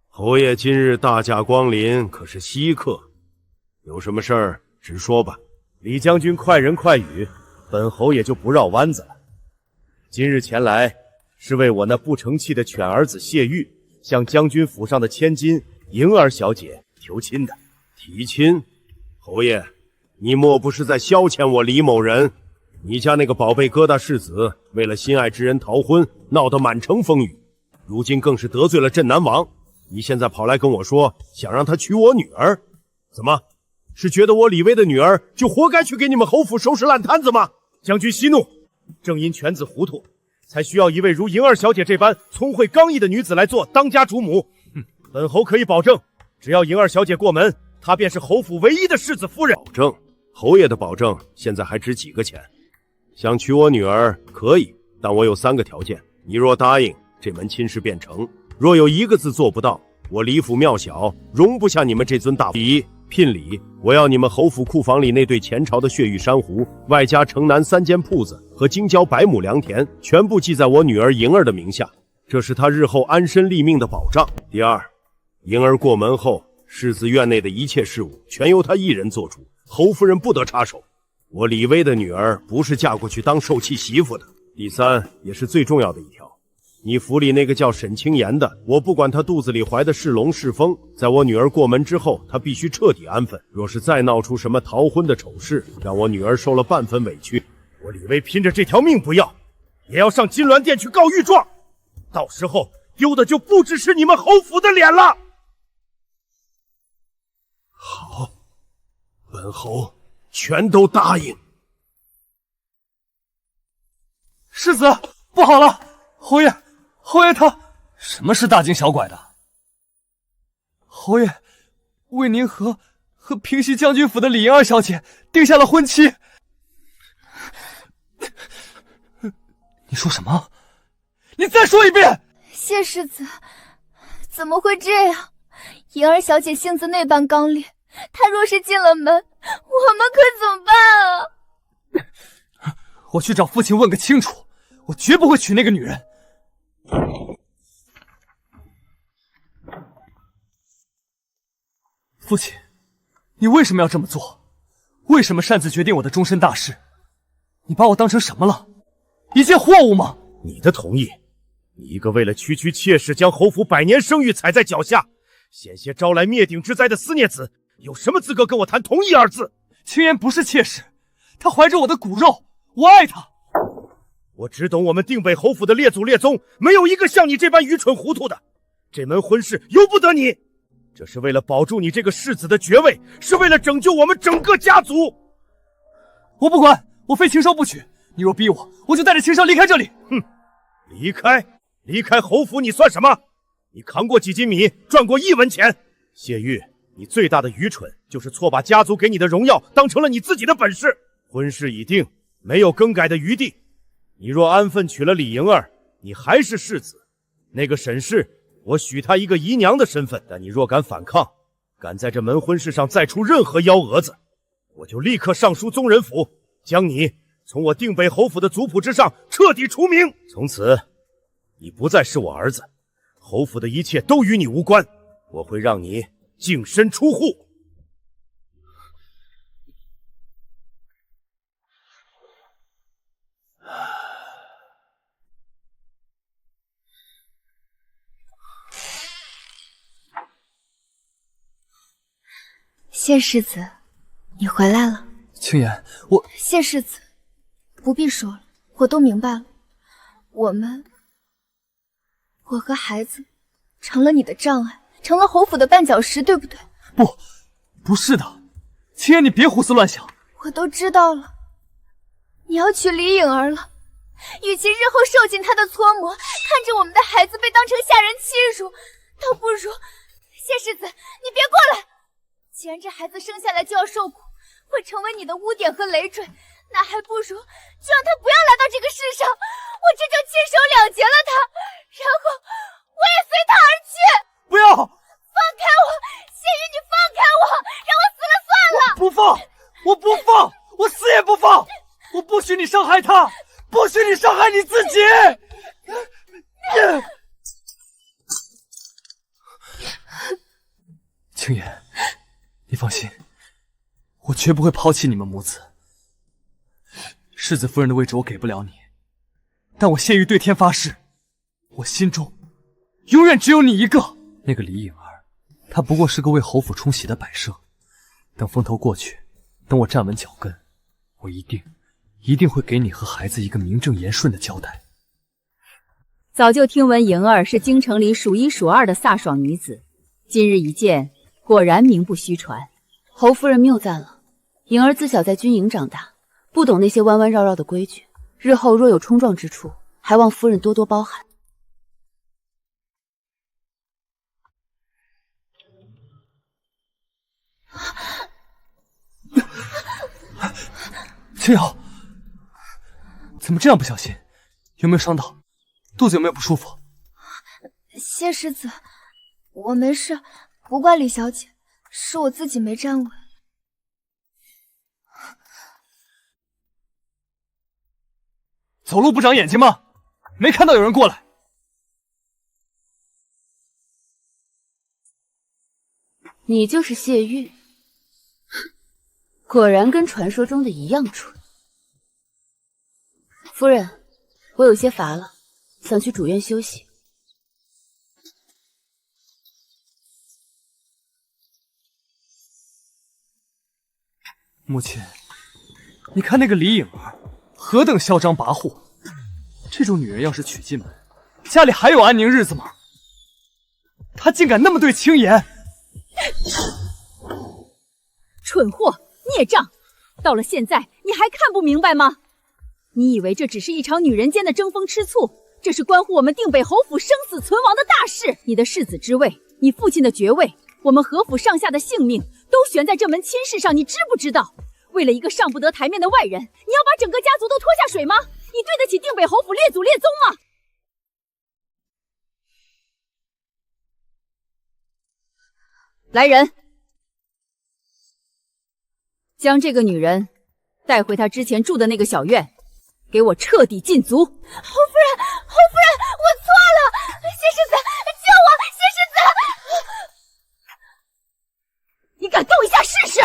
侯爷今日大驾光临，可是稀客，有什么事儿直说吧。李将军快人快语，本侯爷就不绕弯子了。今日前来是为我那不成器的犬儿子谢玉向将军府上的千金莹儿小姐求亲的。提亲？侯爷，你莫不是在消遣我李某人？你家那个宝贝疙瘩世子，为了心爱之人逃婚，闹得满城风雨，如今更是得罪了镇南王。你现在跑来跟我说，想让他娶我女儿，怎么？是觉得我李威的女儿就活该去给你们侯府收拾烂摊子吗？将军息怒，正因犬子糊涂，才需要一位如莹儿小姐这般聪慧刚毅的女子来做当家主母。本侯可以保证，只要莹儿小姐过门，她便是侯府唯一的世子夫人。保证？侯爷的保证现在还值几个钱？想娶我女儿可以，但我有3个条件。你若答应，这门亲事便成；若有1个字做不到，我李府庙小，容不下你们这尊大礼。聘礼，我要你们侯府库房里那对前朝的血玉珊瑚，外加城南3间铺子和京郊100亩良田，全部记在我女儿莹儿的名下，这是她日后安身立命的保障。第二，莹儿过门后，世子院内的一切事务全由她一人做主，侯夫人不得插手。我李威的女儿不是嫁过去当受气媳妇的。第三，也是最重要的一条，你府里那个叫沈清言的，我不管他肚子里怀的是龙是凤，在我女儿过门之后，他必须彻底安分。若是再闹出什么逃婚的丑事，让我女儿受了半分委屈，我李威拼着这条命不要，也要上金銮殿去告御状。到时候丢的就不只是你们侯府的脸了。好，本侯全都答应。世子，不好了，侯爷他什么是大惊小怪的？侯爷为您和平西将军府的李莹儿小姐定下了婚期。你说什么？你再说一遍！谢世子，怎么会这样？莹儿小姐性子那般刚烈，她若是进了门，我们可怎么办啊？我去找父亲问个清楚，我绝不会娶那个女人。父亲，你为什么要这么做？为什么擅自决定我的终身大事？你把我当成什么了？一件货物吗？你的同意？你一个为了区区妾室将侯府100年声誉踩在脚下，险些招来灭顶之灾的肆孽子，有什么资格跟我谈同意2字？青言不是妾室，她怀着我的骨肉，我爱她。我只懂我们定北侯府的列祖列宗，没有一个像你这般愚蠢糊涂的。这门婚事由不得你，这是为了保住你这个世子的爵位，是为了拯救我们整个家族。我不管，我非禽兽不娶。你若逼我，我就带着禽兽离开这里。哼，离开侯府你算什么？你扛过几斤米，赚过1文钱。谢玉，你最大的愚蠢就是错把家族给你的荣耀当成了你自己的本事。婚事已定，没有更改的余地。你若安分娶了李莹儿，你还是世子。那个沈氏，我许她一个姨娘的身份，但你若敢反抗，敢在这门婚事上再出任何幺蛾子，我就立刻上书宗人府，将你从我定北侯府的族谱之上彻底除名。从此你不再是我儿子，侯府的一切都与你无关，我会让你净身出户。谢世子，你回来了。青言，我……谢世子，不必说了，我都明白了。我和孩子成了你的障碍，成了侯府的绊脚石，对不对？不是的，青言，你别胡思乱想。我都知道了，你要娶李颖儿了。与其日后受尽他的搓磨，看着我们的孩子被当成下人欺辱，倒不如……谢世子，你别过来！既然这孩子生下来就要受苦，会成为你的污点和累赘，那还不如就让他不要来到这个世上，我这就亲手了结了他，然后我也随他而去。不要！放开我，谢玉，你放开我，让我死了算了。不放！我不放！我死也不放！我不许你伤害他，不许你伤害你自己！青言，你放心，我绝不会抛弃你们母子。世子夫人的位置我给不了你，但我谢玉对天发誓，我心中永远只有你一个。那个李颖儿，她不过是个为侯府冲喜的摆设，等风头过去，等我站稳脚跟，我一定会给你和孩子一个名正言顺的交代。早就听闻莹儿是京城里数一数二的飒爽女子，今日一见，果然名不虚传。侯夫人谬赞了，莹儿自小在军营长大，不懂那些弯弯绕绕的规矩，日后若有冲撞之处，还望夫人多多包涵。青瑶，怎么这样不小心？有没有伤到？肚子有没有不舒服？谢世子，我没事，不怪李小姐，是我自己没站稳。走路不长眼睛吗？没看到有人过来？你就是谢玉，果然跟传说中的一样蠢。夫人，我有些乏了，想去主院休息。母亲，你看那个李颖儿，何等嚣张跋扈！这种女人要是娶进门，家里还有安宁日子吗？她竟敢那么对青言！蠢货，孽障！到了现在，你还看不明白吗？你以为这只是一场女人间的争风吃醋？这是关乎我们定北侯府生死存亡的大事！你的世子之位，你父亲的爵位，我们何府上下的性命，都悬在这门亲事上，你知不知道？为了一个上不得台面的外人，你要把整个家族都拖下水吗？你对得起定北侯府列祖列宗吗？来人，将这个女人带回她之前住的那个小院，给我彻底禁足！侯夫人，我错了，谢世子，救我！谢世子，你敢动一下试试？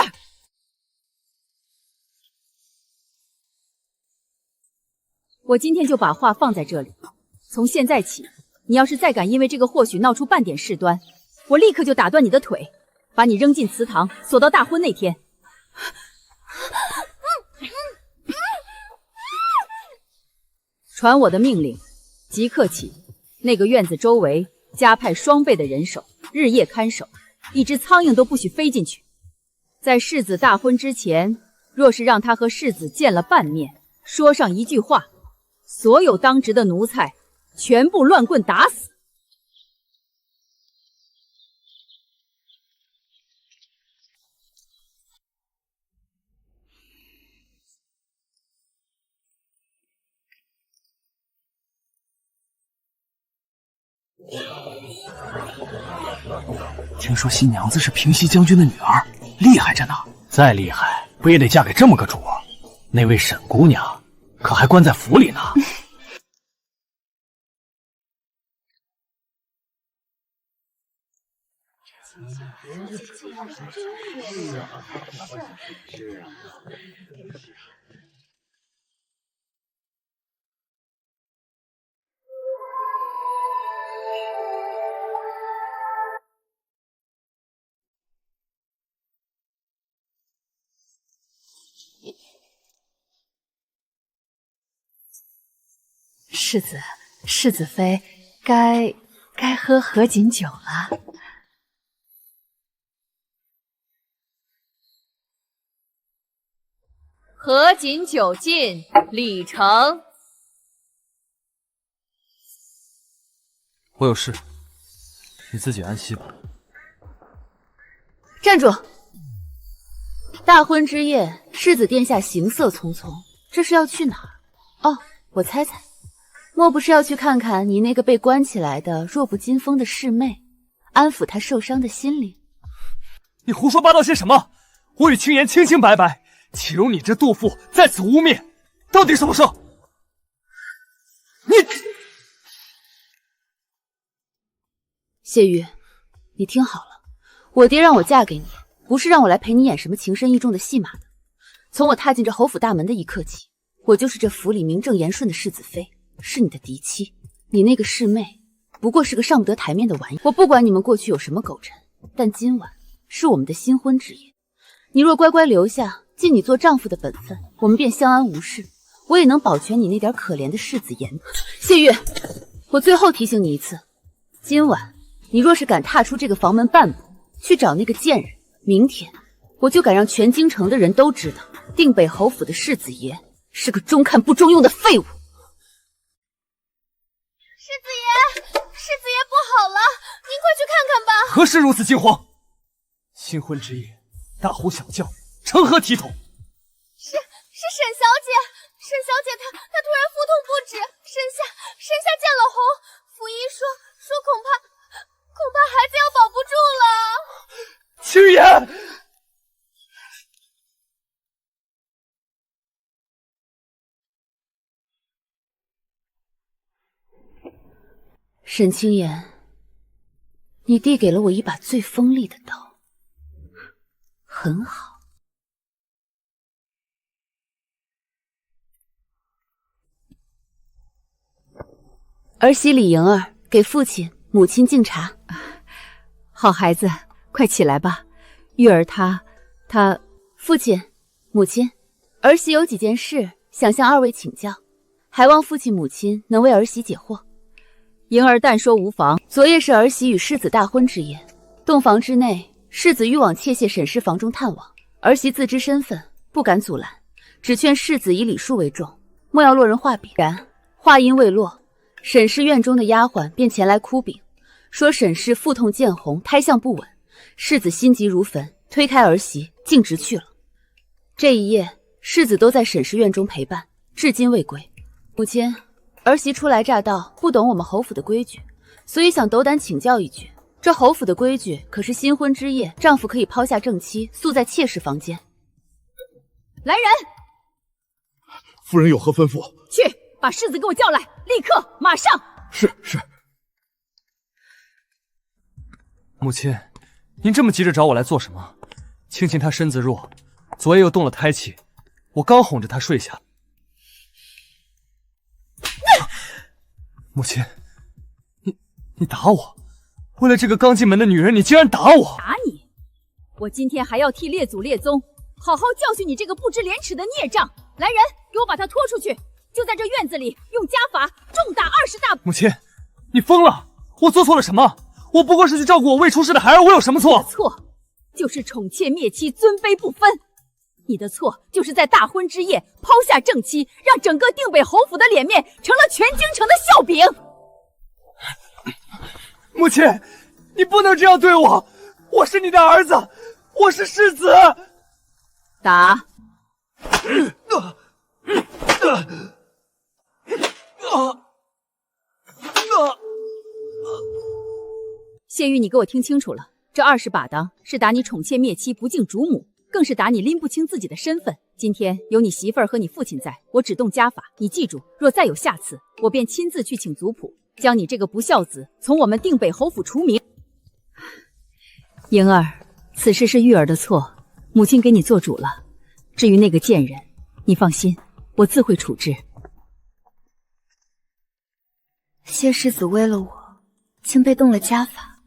我今天就把话放在这里，从现在起，你要是再敢因为这个或许闹出半点事端，我立刻就打断你的腿，把你扔进祠堂，锁到大婚那天。传我的命令，即刻起，那个院子周围加派双倍的人手，日夜看守，一只苍蝇都不许飞进去。在世子大婚之前，若是让他和世子见了半面，说上一句话，所有当值的奴才全部乱棍打死。听说新娘子是平西将军的女儿，厉害着呢。再厉害，不也得嫁给这么个主儿？那位沈姑娘可还关在府里呢。世子妃该喝合卺酒了。合卺酒尽，礼成。我有事，你自己安息吧。站住！大婚之夜，世子殿下行色匆匆，这是要去哪儿？哦，我猜猜，莫不是要去看看你那个被关起来的弱不禁风的侍妹，安抚她受伤的心灵？你胡说八道些什么？我与青言清清白白，岂容你这杜甫在此污蔑？到底什么事？你谢玉，你听好了，我爹让我嫁给你，不是让我来陪你演什么情深意重的戏码的。从我踏进这侯府大门的一刻起，我就是这府里名正言顺的世子妃，是你的嫡妻。你那个侍妹不过是个上不得台面的玩意。我不管你们过去有什么狗尘，但今晚是我们的新婚之夜，你若乖乖留下，尽你做丈夫的本分，我们便相安无事。我也能保全你那点可怜的世子妍。谢玉，我最后提醒你一次，今晚你若是敢踏出这个房门半步，去找那个贱人，明天我就敢让全京城的人都知道，定北侯府的世子爷是个中看不中用的废物。世子爷，世子爷不好了，您快去看看吧。何时如此惊慌？新婚之夜，大呼小叫，成何体统？是沈小姐，沈小姐她突然腹痛不止，沈下见了红，府医说恐怕孩子要保不住了。青言。沈清言，你递给了我一把最锋利的刀，很好。儿媳李莹儿给父亲、母亲敬茶。好孩子，快起来吧。玉儿她，父亲、母亲，儿媳有几件事想向二位请教，还望父亲、母亲能为儿媳解惑。莹儿但说无妨。昨夜是儿媳与世子大婚之夜，洞房之内，世子欲往妾妾沈氏房中探望，儿媳自知身份，不敢阻拦，只劝世子以礼数为重，莫要落人话柄。然话音未落，沈氏院中的丫鬟便前来哭禀，说沈氏腹痛见红，胎相不稳。世子心急如焚，推开儿媳，径直去了。这一夜，世子都在沈氏院中陪伴，至今未归。母亲，儿媳初来乍到，不懂我们侯府的规矩，所以想斗胆请教一句。这侯府的规矩可是新婚之夜，丈夫可以抛下正妻，宿在妾室房间。来人！夫人有何吩咐？去把世子给我叫来，立刻，马上！是。母亲，您这么急着找我来做什么？青青她身子弱，昨夜又动了胎气，我刚哄着她睡下。母亲，你打我！为了这个刚进门的女人，你竟然打我！打你！我今天还要替列祖列宗好好教训你这个不知廉耻的孽障！来人，给我把他拖出去！就在这院子里用家法重打20大！母亲，你疯了！我做错了什么？我不过是去照顾我未出世的孩儿，我有什么错？错，就是宠妾灭妻，尊卑不分。你的错就是在大婚之夜抛下正妻，让整个定北侯府的脸面成了全京城的笑柄。母亲，你不能这样对我！我是你的儿子，我是世子。打！谢玉，你给我听清楚了，这20把当是打你宠妾灭妻，不敬主母，更是打你拎不清自己的身份。今天有你媳妇儿和你父亲在，我只动家法，你记住，若再有下次，我便亲自去请族谱，将你这个不孝子从我们定北侯府除名。莹儿，此事是玉儿的错，母亲给你做主了。至于那个贱人，你放心，我自会处置。谢世子为了我，竟被动了家法，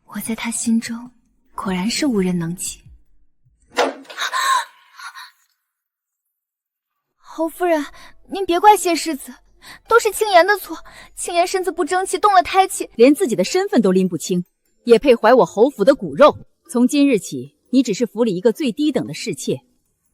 我在他心中果然是无人能及。侯夫人，您别怪谢世子，都是青言的错。青言身子不争气，动了胎气，连自己的身份都拎不清，也配怀我侯府的骨肉。从今日起，你只是府里一个最低等的侍妾，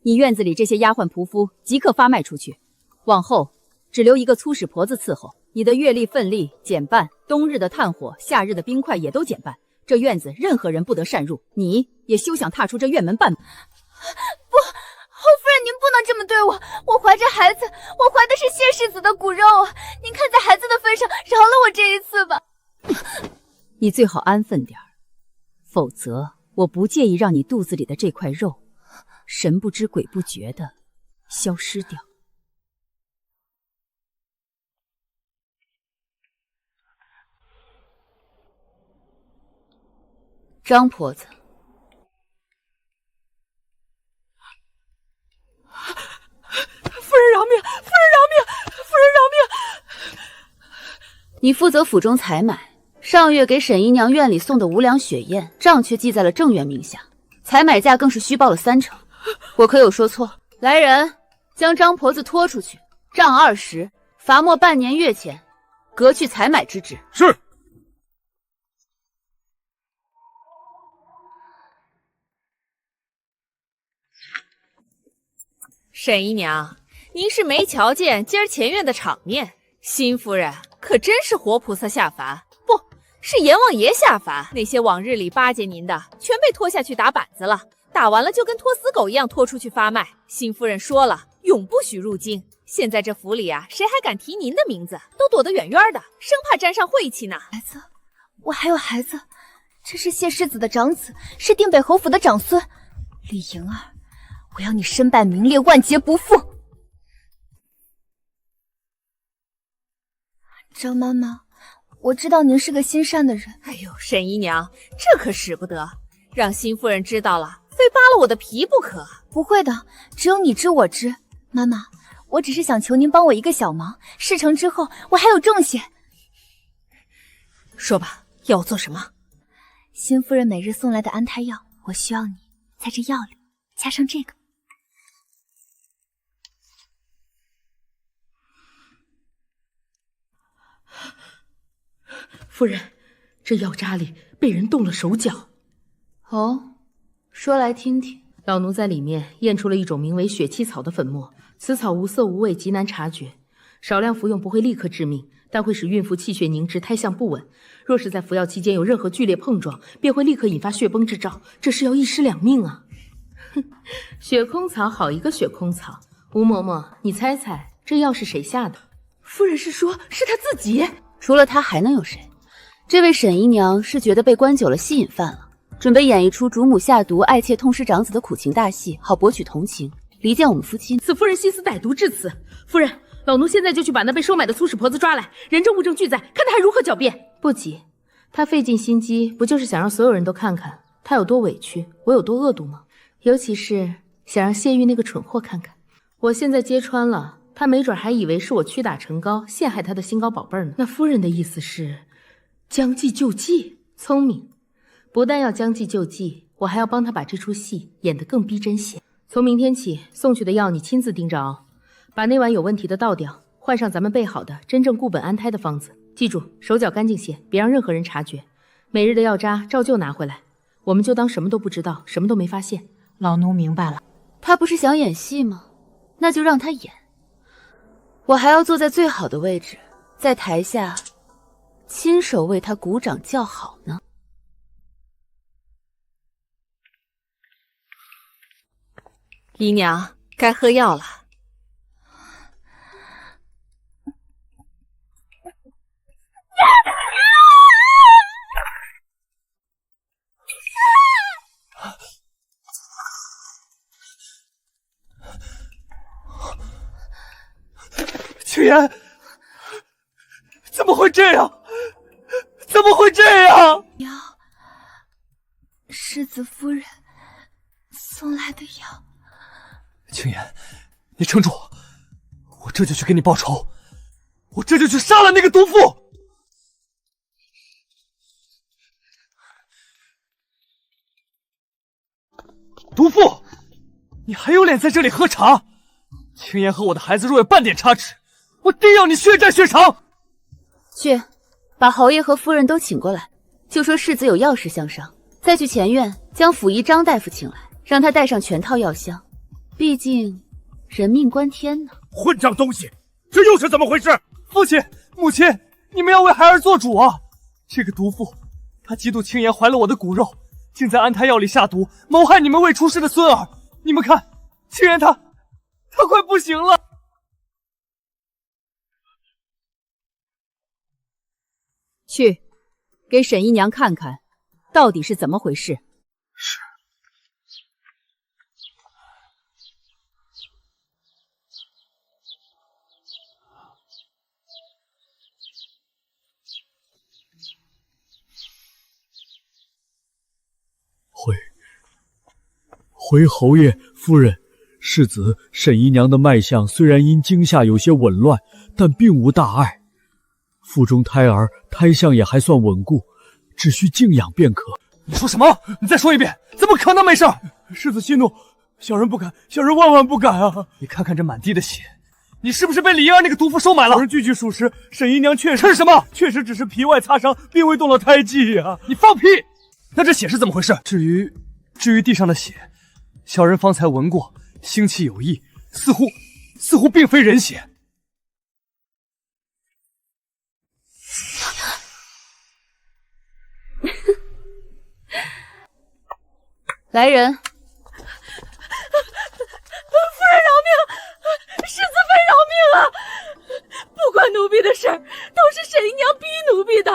你院子里这些丫鬟仆夫即刻发卖出去，往后只留一个粗使婆子伺候。你的月例、份例减半，冬日的炭火、夏日的冰块也都减半。这院子任何人不得擅入，你也休想踏出这院门半步。不，侯夫人，您不能这么对我。我怀着孩子，我怀的是谢世子的骨肉啊！您看在孩子的份上，饶了我这一次吧。你最好安分点儿，否则我不介意让你肚子里的这块肉神不知鬼不觉的消失掉。张婆子，夫人饶命！夫人饶命！夫人饶命！你负责府中采买，上月给沈姨娘院里送的无粮血燕，账却记在了正院名下，采买价更是虚报了30%。我可有说错？来人，将张婆子拖出去，杖20，罚没半年月钱，革去采买之职。是。沈姨娘，您是没瞧见今儿前院的场面？新夫人可真是活菩萨下凡，不是阎王爷下凡。那些往日里巴结您的，全被拖下去打板子了，打完了就跟拖死狗一样拖出去发卖。新夫人说了，永不许入京。现在这府里啊，谁还敢提您的名字？都躲得远远的，生怕沾上晦气呢。孩子，我还有孩子，这是谢世子的长子，是定北侯府的长孙，李莹儿，我要你身败名裂，万劫不复。张妈妈，我知道您是个心善的人。哎呦，沈姨娘，这可使不得，让新夫人知道了，非扒了我的皮不可。不会的，只有你知我知。妈妈，我只是想求您帮我一个小忙，事成之后我还有重谢。说吧，要我做什么？新夫人每日送来的安胎药，我需要你在这药里加上这个。夫人，这药渣里被人动了手脚。哦，说来听听。老奴在里面验出了一种名为血气草的粉末，此草无色无味，极难察觉。少量服用不会立刻致命，但会使孕妇气血凝滞，胎相不稳。若是在服药期间有任何剧烈碰撞，便会立刻引发血崩之兆，这是要一尸两命啊！哼，血空草好一个血空草！吴嬷嬷，你猜猜这药是谁下的？夫人是说，是她自己？除了她还能有谁？这位沈姨娘是觉得被关久了戏瘾犯了，准备演一出主母下毒爱妾痛失长子的苦情大戏，好博取同情，离间我们夫妻。此夫人心思歹毒至此。夫人，老奴现在就去把那被收买的粗使婆子抓来，人证物证俱在，看她还如何狡辩。不急，她费尽心机，不就是想让所有人都看看她有多委屈，我有多恶毒吗？尤其是想让谢玉那个蠢货看看，我现在揭穿了，她没准还以为是我屈打成高，陷害她的心肝宝贝呢。那夫人的意思是将计就计？聪明，不但要将计就计，我还要帮她把这出戏演得更逼真些。从明天起，送去的药你亲自盯着熬，把那碗有问题的倒掉，换上咱们备好的真正固本安胎的方子。记住，手脚干净些，别让任何人察觉。每日的药渣照旧拿回来，我们就当什么都不知道，什么都没发现。老奴明白了。他不是想演戏吗？那就让他演。我还要坐在最好的位置，在台下亲手为他鼓掌叫好呢。姨娘，该喝药了。青言，怎么会这样？怎么会这样？药，世子夫人送来的药。青言，你撑住，我这就去给你报仇，我这就去杀了那个毒妇。毒妇，你还有脸在这里喝茶？青言和我的孩子若有半点差池，我定要你血债血偿！去，把侯爷和夫人都请过来，就说世子有要事相商。再去前院将府医张大夫请来，让他带上全套药箱。毕竟人命关天呢。混账东西，这又是怎么回事？父亲、母亲，你们要为孩儿做主啊！这个毒妇，她嫉妒青言怀了我的骨肉，竟在安胎药里下毒，谋害你们未出世的孙儿。你们看，青言他快不行了。去，给沈姨娘看看，到底是怎么回事。是。回侯爷夫人，世子沈姨娘的脉象虽然因惊吓有些紊乱，但并无大碍。腹中胎儿胎相也还算稳固，只需静养便可。你说什么？你再说一遍！怎么可能没事？世子息怒，小人不敢，小人万万不敢啊！你看看这满地的血，你是不是被李婴儿那个毒妇收买了？小人句句属实，沈姨娘确实是什么？确实只是皮外擦伤，并未动了胎记啊！你放屁！那这血是怎么回事？至于地上的血，小人方才闻过，腥气有异，似乎并非人血。来人！夫人饶命！世子妃饶命啊！不关奴婢的事儿，都是沈姨娘逼奴婢的。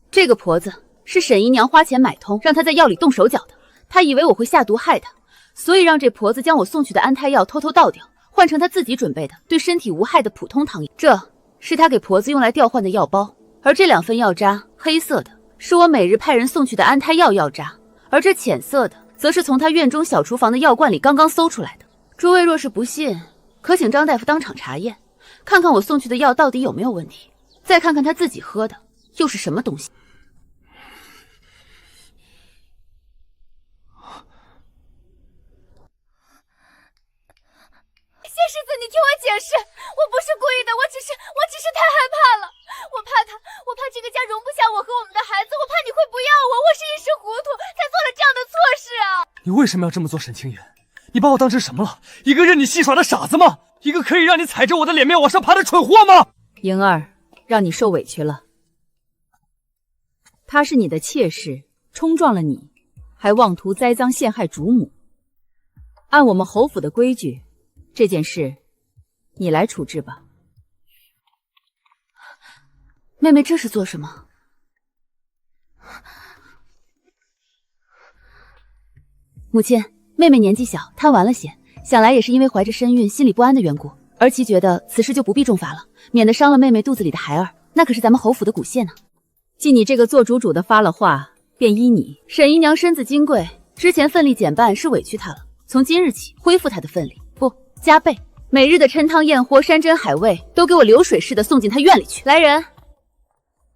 这个婆子是沈姨娘花钱买通，让她在药里动手脚的。她以为我会下毒害她，所以让这婆子将我送去的安胎药偷偷倒掉，换成她自己准备的对身体无害的普通汤药。这是她给婆子用来调换的药包，而这2份药渣，黑色的是我每日派人送去的安胎药药渣，而这浅色的则是从她院中小厨房的药罐里刚刚搜出来的。诸位若是不信，可请张大夫当场查验，看看我送去的药到底有没有问题，再看看他自己喝的又是什么东西。谢世子，你听我解释，我不是故意的，我只是太害怕了，我怕这个家容不下我和我们的孩子，我怕你会不要我，我是一时糊涂才做了这样的错事啊！你为什么要这么做，沈清言？你把我当成什么了？一个任你戏耍的傻子吗？一个可以让你踩着我的脸面往上爬的蠢货吗？莹儿，让你受委屈了。她是你的妾室，冲撞了你，还妄图栽赃陷害主母。按我们侯府的规矩，这件事你来处置吧。妹妹这是做什么？母亲，妹妹年纪小，贪玩了些，想来也是因为怀着身孕，心里不安的缘故。儿媳觉得此事就不必重罚了，免得伤了妹妹肚子里的孩儿，那可是咱们侯府的骨血呢。既你这个做主的发了话，便依你。沈姨娘身子金贵，之前份力减半是委屈她了，从今日起恢复她的份力，不，加倍。每日的抻汤宴货、山珍海味都给我流水似的送进她院里去。来人，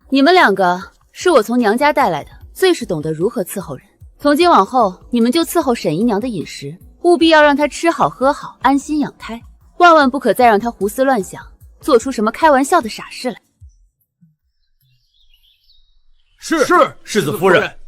你们2个是我从娘家带来的，最是懂得如何伺候人。从今往后，你们就伺候沈姨娘的饮食，务必要让她吃好喝好，安心养胎，万万不可再让她胡思乱想，做出什么开玩笑的傻事来。是世子夫人。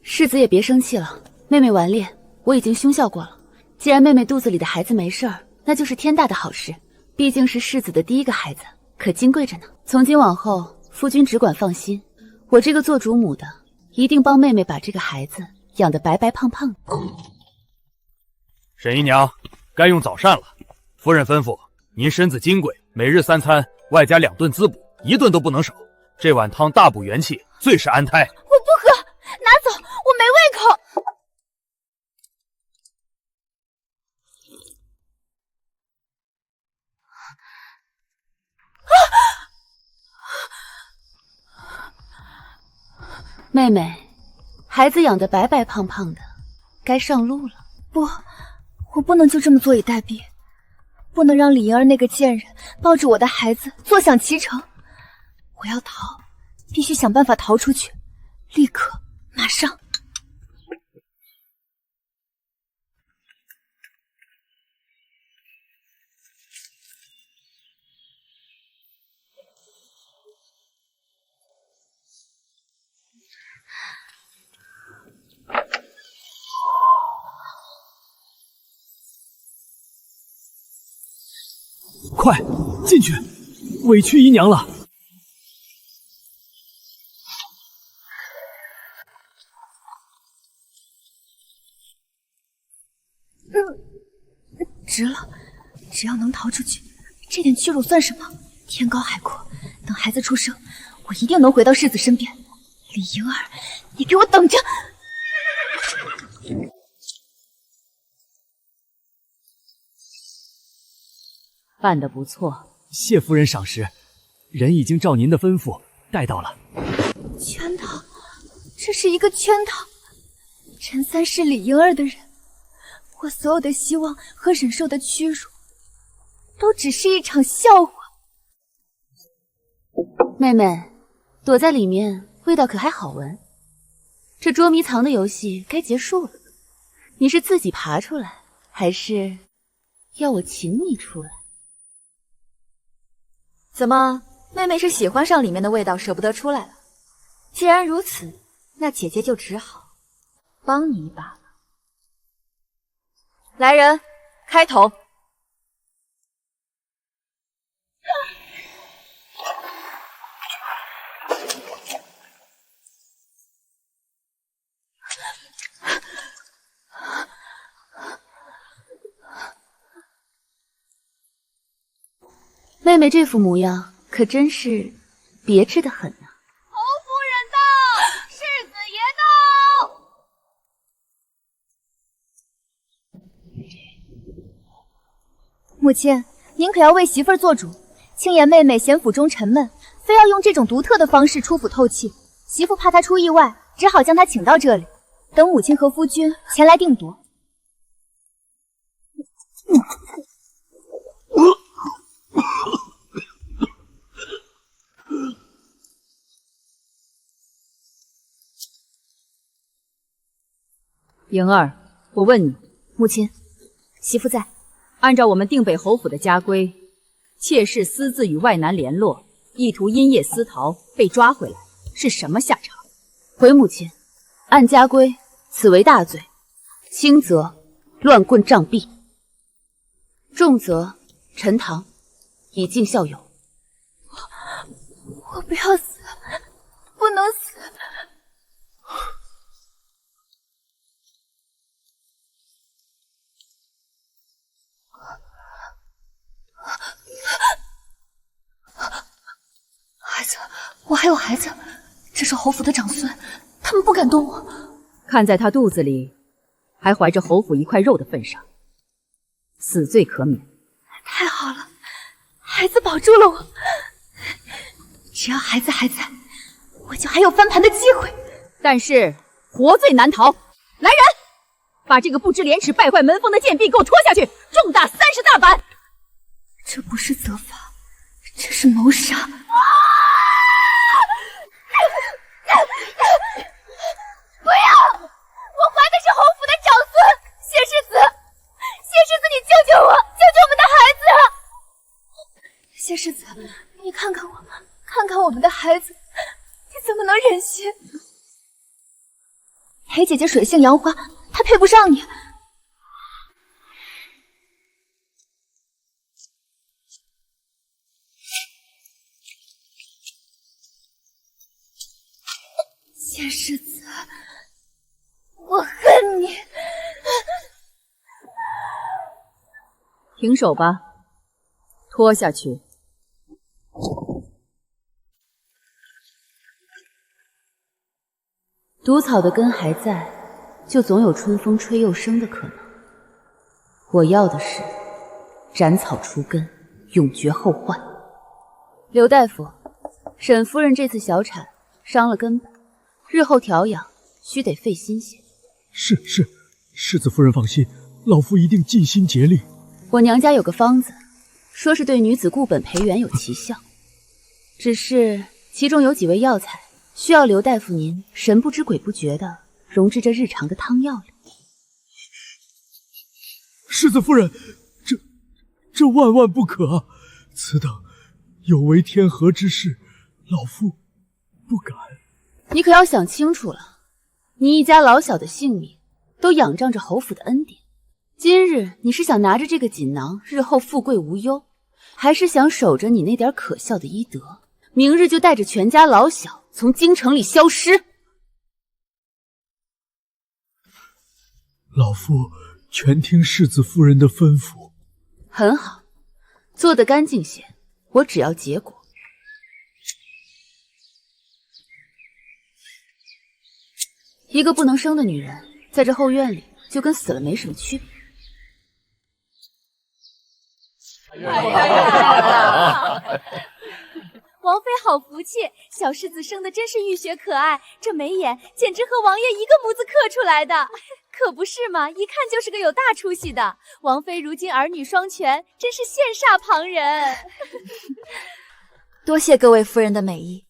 世子也别生气了，妹妹顽劣，我已经凶笑过了。既然妹妹肚子里的孩子没事儿，那就是天大的好事，毕竟是世子的第一个孩子，可金贵着呢。从今往后，夫君只管放心，我这个做主母的一定帮妹妹把这个孩子养得白白胖胖的。沈姨娘，该用早膳了。夫人吩咐您身子金贵，每日3餐外加2顿滋补，1顿都不能少。这碗汤大补元气，最是安胎。我不喝，拿走，我没胃口。妹妹，孩子养得白白胖胖的，该上路了。不，我不能就这么坐以待毙，不能让李莹儿那个贱人抱着我的孩子坐享其成。我要逃，必须想办法逃出去，立刻，马上。快进去，委屈姨娘了。值了，只要能逃出去，这点屈辱算什么？天高海阔，等孩子出生，我一定能回到世子身边。李莹儿，你给我等着！办得不错，谢夫人赏识，人已经照您的吩咐带到了。圈套，这是一个圈套。陈三是李莹儿的人，我所有的希望和忍受的屈辱，都只是一场笑话。妹妹，躲在里面，味道可还好闻？这捉迷藏的游戏该结束了。你是自己爬出来，还是要我请你出来？怎么，妹妹是喜欢上里面的味道，舍不得出来了？既然如此，那姐姐就只好帮你一把了。来人，开头。妹妹这副模样可真是别致的很啊。侯夫人到，世子爷到。母亲，您可要为媳妇儿做主。青妍妹妹嫌府中沉闷，非要用这种独特的方式出府透气，媳妇怕她出意外，只好将她请到这里，等母亲和夫君前来定夺。莹儿，我问你，母亲，媳妇在。按照我们定北侯府的家规，妾室私自与外男联络，意图因夜私逃，被抓回来，是什么下场？回母亲，按家规，此为大罪，轻则乱棍杖毙，重则沉堂，以儆校友。我不要死，不能死。孩子，我还有孩子，这是侯府的长孙，他们不敢动我。看在他肚子里还怀着侯府一块肉的份上，死罪可免。太好了，孩子保住了我。只要孩子还在，我就还有翻盘的机会。但是活罪难逃。来人，把这个不知廉耻败坏门风的贱婢给我拖下去，重打30大板。这不是责罚，这是谋杀。不要！我怀的是侯府的长孙谢世子，谢世子，你救救我，救救我们的孩子！谢世子，你看看我，看看我们的孩子，你怎么能忍心？裴姐姐水性杨花，她配不上你。谢世子，我恨你！停手吧，拖下去。毒草的根还在，就总有春风吹又生的可能。我要的是斩草除根，永绝后患。刘大夫，沈夫人这次小产伤了根本，日后调养须得费心些。是，世子夫人放心，老夫一定尽心竭力。我娘家有个方子，说是对女子固本培元有奇效，只是其中有几味药材需要刘大夫您神不知鬼不觉的融至这日常的汤药里。世子夫人，这万万不可！此等有违天和之事，老夫不敢。你可要想清楚了，你一家老小的性命都仰仗着侯府的恩典。今日你是想拿着这个锦囊日后富贵无忧，还是想守着你那点可笑的医德，明日就带着全家老小从京城里消失？老夫全听世子夫人的吩咐。很好，做得干净些，我只要结果。一个不能生的女人，在这后院里就跟死了没什么区别。王妃好福气，小世子生的真是玉雪可爱，这眉眼简直和王爷一个模子刻出来的，可不是嘛？一看就是个有大出息的。王妃如今儿女双全，真是羡煞旁人。多谢各位夫人的美意。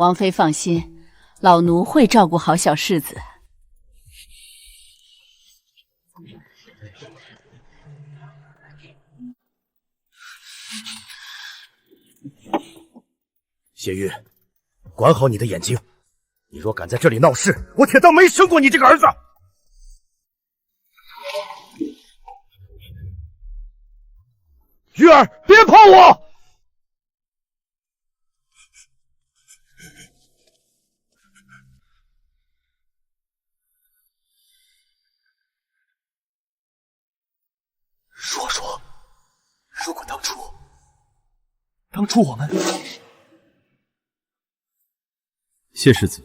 王妃放心，老奴会照顾好小世子。谢玉，管好你的眼睛！你若敢在这里闹事，我铁当没生过你这个儿子！玉儿，别碰我！说说，如果当初我们……谢世子，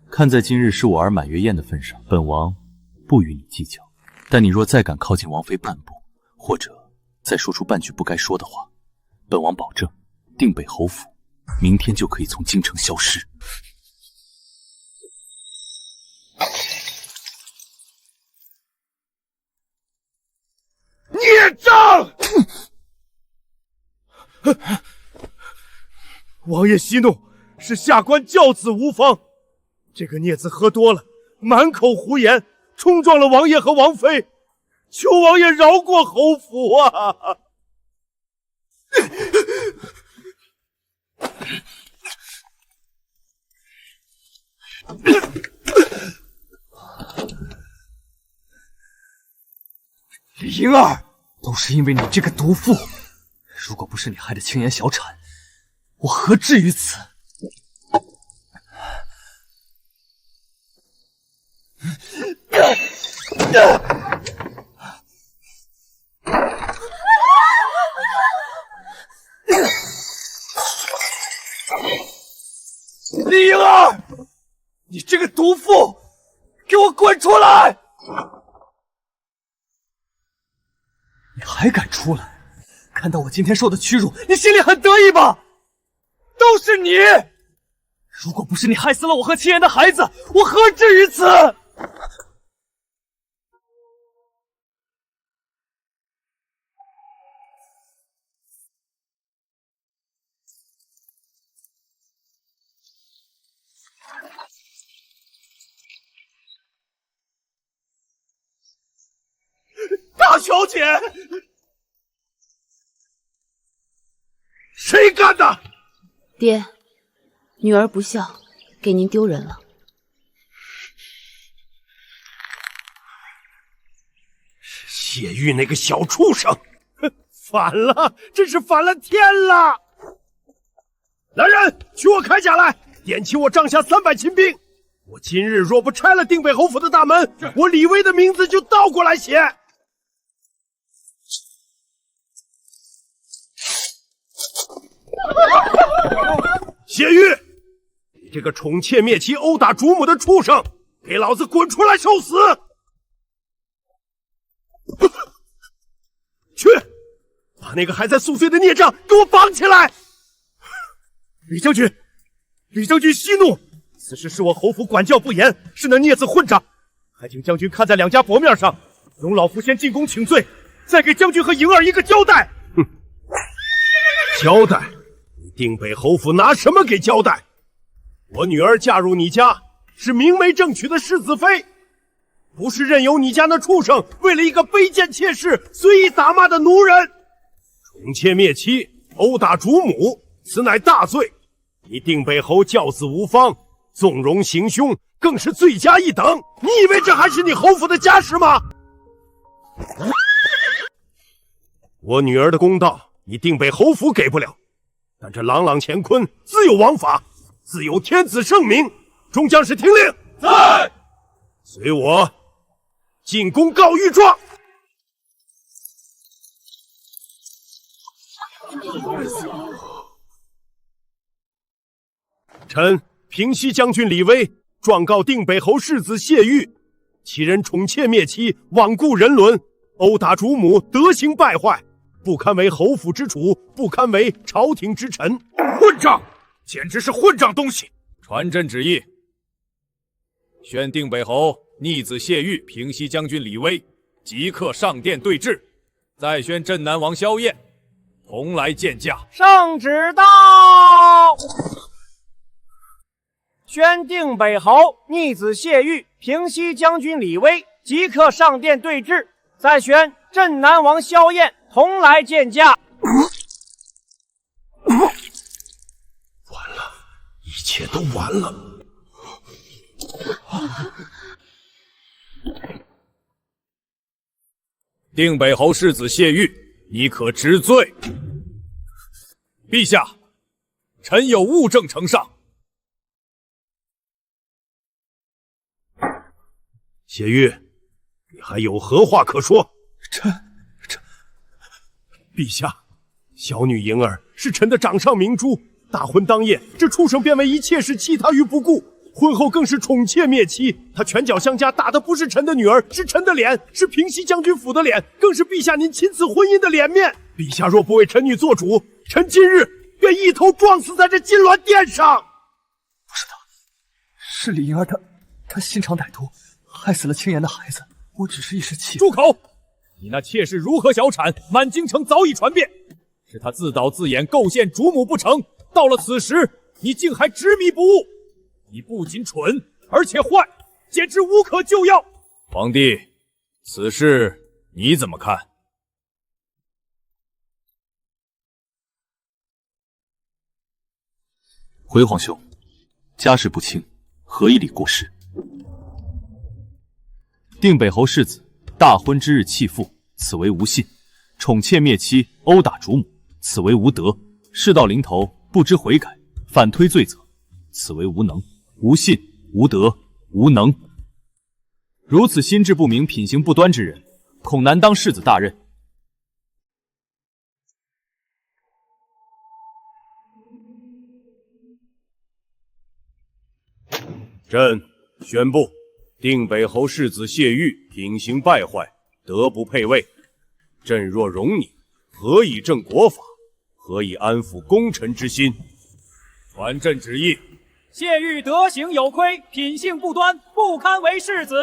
看在今日是我儿满月宴的份上，本王不与你计较。但你若再敢靠近王妃半步，或者再说出半句不该说的话，本王保证，定北侯府明天就可以从京城消失。孽障！王爷息怒，是下官教子无方。这个孽子喝多了，满口胡言，冲撞了王爷和王妃，求王爷饶过侯府啊！李莹儿，都是因为你这个毒妇！如果不是你害得青岩小产，我何至于此？李莹儿，你这个毒妇，给我滚出来！你还敢出来？看到我今天受的屈辱，你心里很得意吧？都是你！如果不是你害死了我和青岩的孩子，我何至于此？大小姐，谁干的？爹，女儿不孝，给您丢人了。谢玉那个小畜生，反了，真是反了天了！来人，取我铠甲来，点齐我帐下300亲兵。我今日若不拆了定北侯府的大门，我李威的名字就倒过来写。谢玉，你这个宠妾灭妻、殴打主母的畜生，给老子滚出来受死！去，把那个还在宿醉的孽障给我绑起来！李将军，李将军息怒，此事是我侯府管教不严，是那孽子混账，还请将军看在两家薄面上，容老夫先进宫请罪，再给将军和莹儿一个交代。哼，交代？你定北侯府拿什么给交代？我女儿嫁入你家，是明媒正娶的世子妃，不是任由你家那畜生为了一个卑贱妾室随意打骂的奴人。宠妾灭妻，殴打主母，此乃大罪。你定北侯教子无方，纵容行凶，更是罪加一等。你以为这还是你侯府的家事吗？我女儿的公道，你定北侯府给不了，但这朗朗乾坤自有王法，自有天子圣明，众将士听令，在，随我进宫告御状。臣平西将军李威状告定北侯世子谢玉，其人宠妾灭妻，罔顾人伦，殴打主母，德行败坏，不堪为侯府之主，不堪为朝廷之臣。混账！简直是混账东西！传朕旨意，宣定北侯逆子谢玉、平西将军李威即刻上殿对质，再宣镇南王萧燕同来见驾。圣旨到。宣定北侯逆子谢玉、平西将军李威即刻上殿对质，再选镇南王萧燕同来见驾。完了，一切都完了。定北侯世子谢玉，你可知罪？陛下，臣有物证呈上。谢玉，你还有何话可说？陛下，小女莹儿是臣的掌上明珠，大婚当夜，这畜生便为一妾室弃她于不顾，婚后更是宠妾灭妻。他拳脚相加，打的不是臣的女儿，是臣的脸，是平西将军府的脸，更是陛下您亲赐婚姻的脸面。陛下若不为臣女做主，臣今日愿一头撞死在这金銮殿上。不是他，是李莹儿，她心肠歹毒，害死了青岩的孩子。我只是一时气。住口！你那妾室如何小产，满京城早已传遍。是他自导自演，构陷主母不成，到了此时，你竟还执迷不悟。你不仅蠢，而且坏，简直无可救药。皇帝，此事你怎么看？回皇兄，家事不清，何以理国事？定北侯世子大婚之日弃妇，此为无信；宠妾灭妻，殴打主母，此为无德；事到临头不知悔改，反推罪责，此为无能。无信、无德、无能，如此心智不明、品行不端之人，恐难当世子大任。朕宣布，定北侯世子谢玉品行败坏，德不配位。朕若容你，何以正国法？何以安抚功臣之心？传朕旨意。谢玉德行有亏，品性不端，不堪为世子。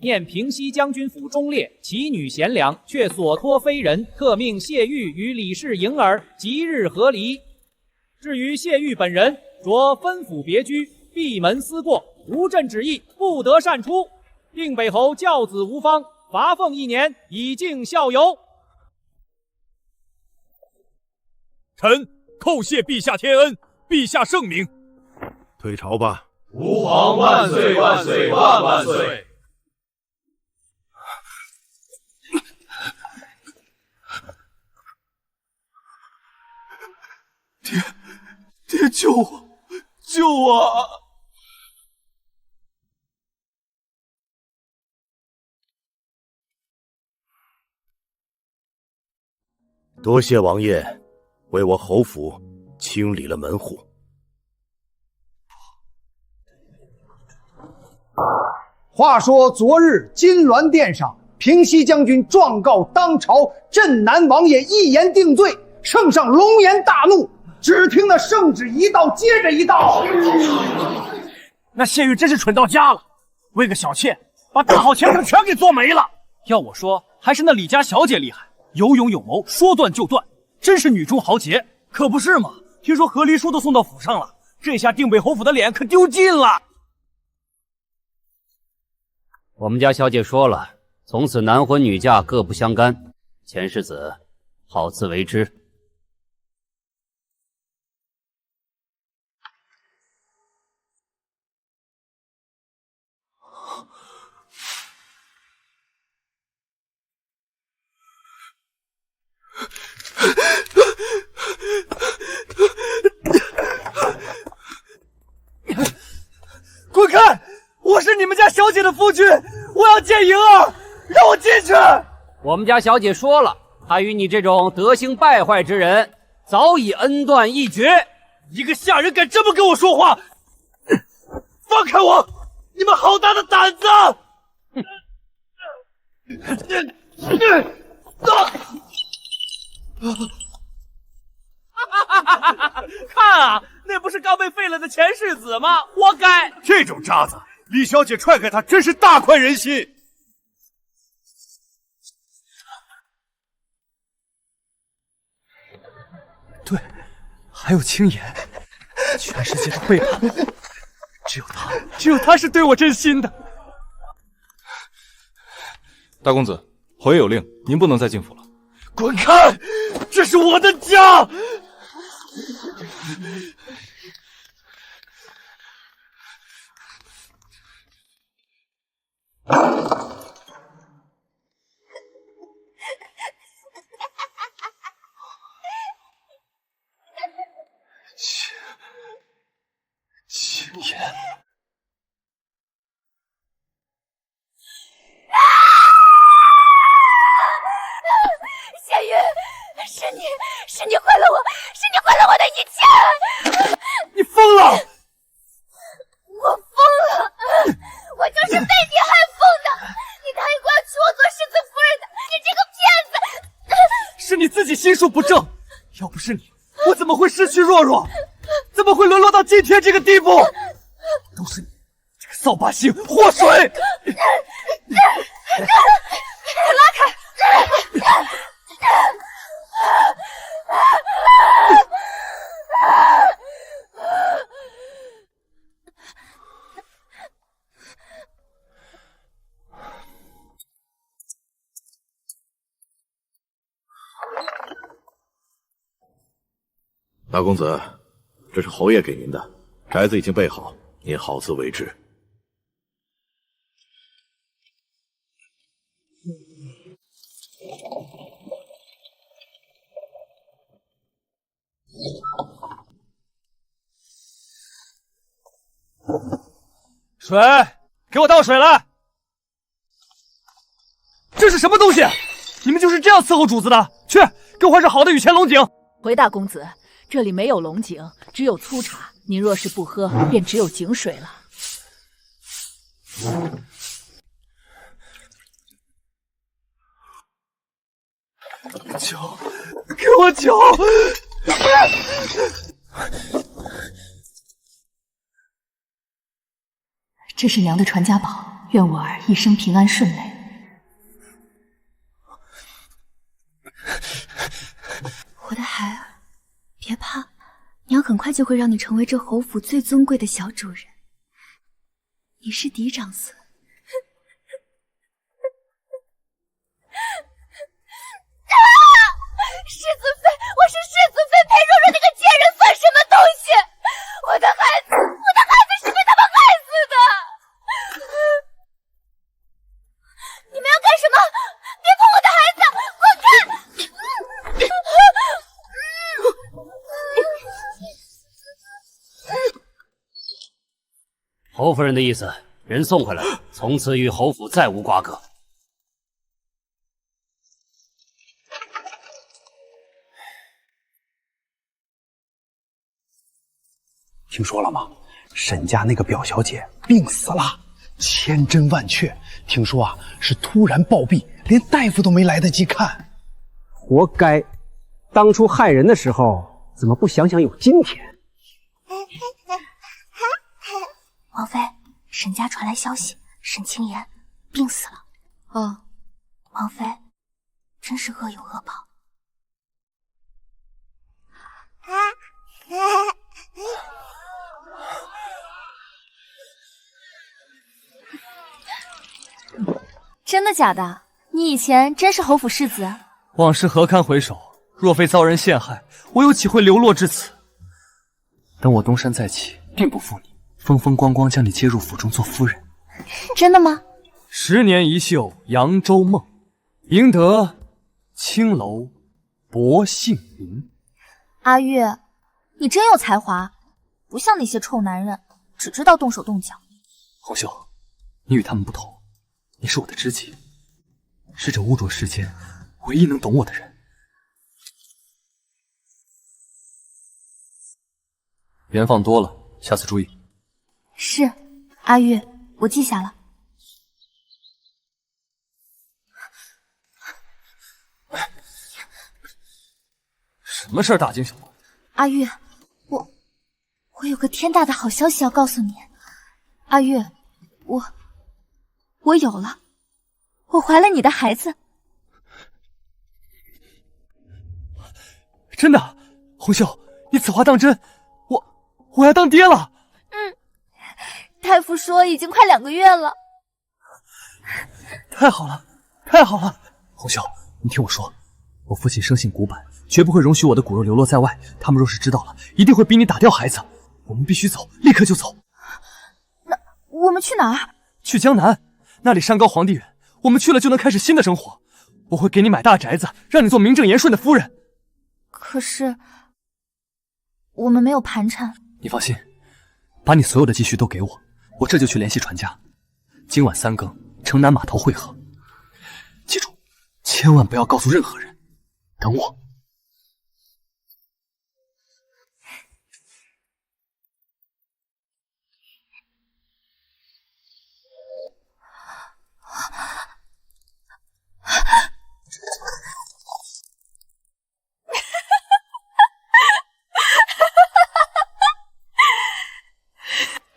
念平西将军府忠烈，其女贤良，却所托非人，特命谢玉与李氏莹儿即日和离。至于谢玉本人，着分府别居，闭门思过，无朕旨意，不得擅出。定北侯教子无方，罚俸1年，以儆效尤。臣叩谢陛下天恩。陛下圣明，退朝吧！吾皇万岁万岁万万岁！爹救我！救我！多谢王爷为我侯府清理了门户。话说昨日金銮殿上，平西将军状告当朝镇南王爷一言定罪，圣上龙颜大怒，只听那圣旨一道接着一道。那谢玉真是蠢到家了，为个小妾把大好前程全给做没了。要我说，还是那李家小姐厉害，有勇有谋，说断就断，真是女中豪杰。可不是嘛，听说和离书都送到府上了，这下定北侯府的脸可丢尽了。我们家小姐说了，从此男婚女嫁各不相干，钱世子好自为之。滚开！我是你们家小姐的夫君，我要见莹儿，让我进去。我们家小姐说了，她与你这种德行败坏之人早已恩断义绝。一个下人敢这么跟我说话？放开我！你们好大的胆子！看啊，那不是刚被废了的钱世子吗？活该！这种渣子，李小姐踹开他，真是大快人心。对，还有青岩。全世界都背叛我，只有他是对我真心的。大公子，侯爷有令，您不能再进府了。滚开！这是我的家。青言，谢玉，是你毁了我，是你毁了我的一切！你疯了！我疯了，我就是被你害疯的！你答应过要娶我做世子夫人的，你这个骗子！是你自己心术不正，要不是你，我怎么会失去若若？怎么会沦落到今天这个地步？都是你，这个扫把星祸水！拉开！大公子，这是侯爷给您的宅子，已经备好，您好自为之。水，给我倒水来！这是什么东西？你们就是这样伺候主子的？去，给我换上好的雨前龙井。回大公子，这里没有龙井，只有粗茶。您若是不喝，便只有井水了。酒，给我酒！这是娘的传家宝，愿我儿一生平安顺遂。我的孩儿，别怕，娘很快就会让你成为这侯府最尊贵的小主人。你是嫡长孙。世子妃，我是世子妃，裴若若那个贱人算什么东西？我的孩子是被他们害死的！你们要干什么？别碰我的孩子！滚开！侯夫人的意思，人送回来了，从此与侯府再无瓜葛。听说了吗？沈家那个表小姐病死了，千真万确。听说啊，是突然暴毙，连大夫都没来得及看。活该！当初害人的时候，怎么不想想有今天？王妃，沈家传来消息，沈清言病死了。哦，王妃，真是恶有恶报。真的假的？你以前真是侯府世子？往事何堪回首？若非遭人陷害，我又岂会流落至此？等我东山再起，定不负你，风风光光将你接入府中做夫人。真的吗？10年一宿扬州梦，赢得青楼薄幸云。阿玉，你真有才华，不像那些臭男人，只知道动手动脚。红袖，你与他们不同。你是我的知己，是这污浊世间唯一能懂我的人。盐放多了，下次注意。是，阿玉，我记下了。什么事儿大惊小怪？阿玉，我有个天大的好消息要告诉你。阿玉，我有了，我怀了你的孩子。真的，红袖，你此话当真？我要当爹了。太傅说已经快2个月了。太好了，太好了！红袖，你听我说，我父亲生性古板，绝不会容许我的骨肉流落在外。他们若是知道了，一定会逼你打掉孩子。我们必须走，立刻就走。那我们去哪儿？去江南，那里山高皇帝远，我们去了就能开始新的生活。我会给你买大宅子，让你做名正言顺的夫人。可是我们没有盘缠。你放心，把你所有的积蓄都给我，我这就去联系船家。今晚3更，城南码头会合。记住，千万不要告诉任何人。等我。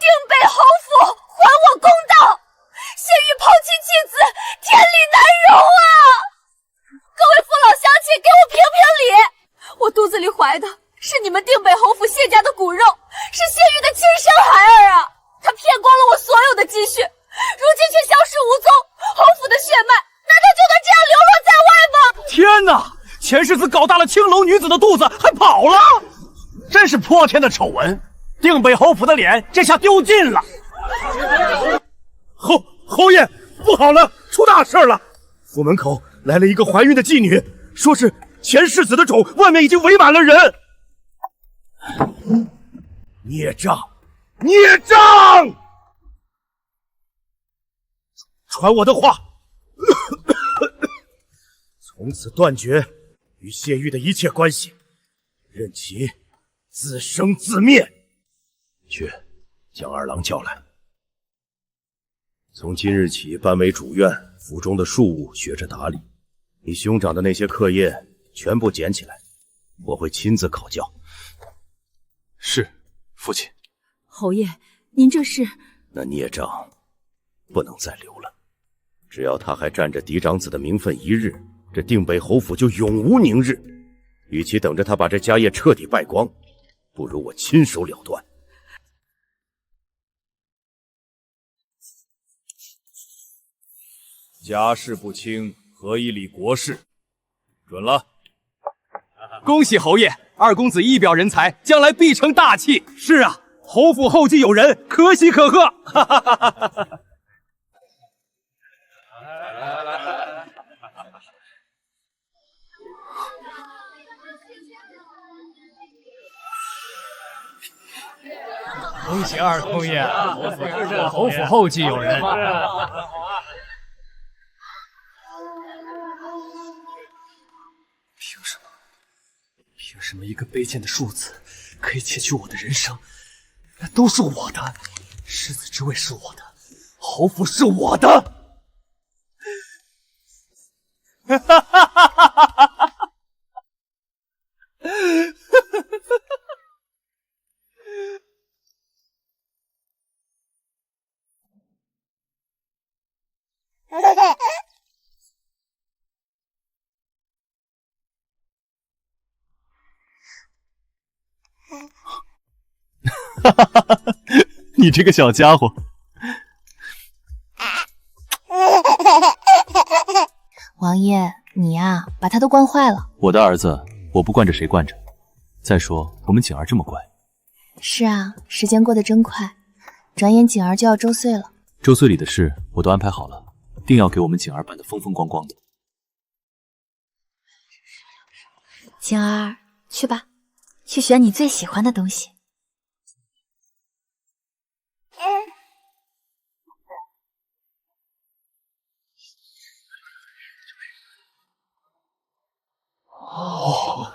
定北侯府，还我公道！谢玉抛弃妻子，天理难容啊！各位父老乡亲，给我评评理！我肚子里怀的是你们定北侯府谢家的骨肉，是谢玉的亲生孩儿啊！他骗光了我所有的积蓄，如今却消失无踪。侯府的血脉，难道就能这样流落在外吗？天哪！钱世子搞大了青楼女子的肚子，还跑了，真是泼天的丑闻！定北侯府的脸这下丢尽了。侯爷，不好了，出大事了！府门口来了一个怀孕的妓女，说是钱世子的种，外面已经围满了人。孽障，孽障！传我的话，从此断绝与谢玉的一切关系，任其自生自灭。去，将二郎叫来。从今日起，搬为主院，府中的庶务学着打理。你兄长的那些课业全部捡起来，我会亲自考教。是，父亲。侯爷，您这是……那孽障不能再留了。只要他还占着嫡长子的名分一日，这定北侯府就永无宁日。与其等着他把这家业彻底败光，不如我亲手了断。家事不清，何以理国事？准了。恭喜侯爷，二公子一表人才，将来必成大器。是啊，侯府后继有人，可喜可贺。哈哈哈哈哈！恭喜二公爷，侯府后继有人。凭什么一个卑贱的庶子可以窃取我的人生？那都是我的，世子之位是我的，侯府是我的。哈哈哈哈哈哈！哈哈哈哈！你这个小家伙，王爷，你呀，把他都惯坏了。我的儿子，我不惯着谁惯着？再说我们景儿这么乖。是啊，时间过得真快，转眼景儿就要周岁了。周岁里的事我都安排好了，定要给我们景儿办得风风光光的。景儿，去吧，去选你最喜欢的东西。哦，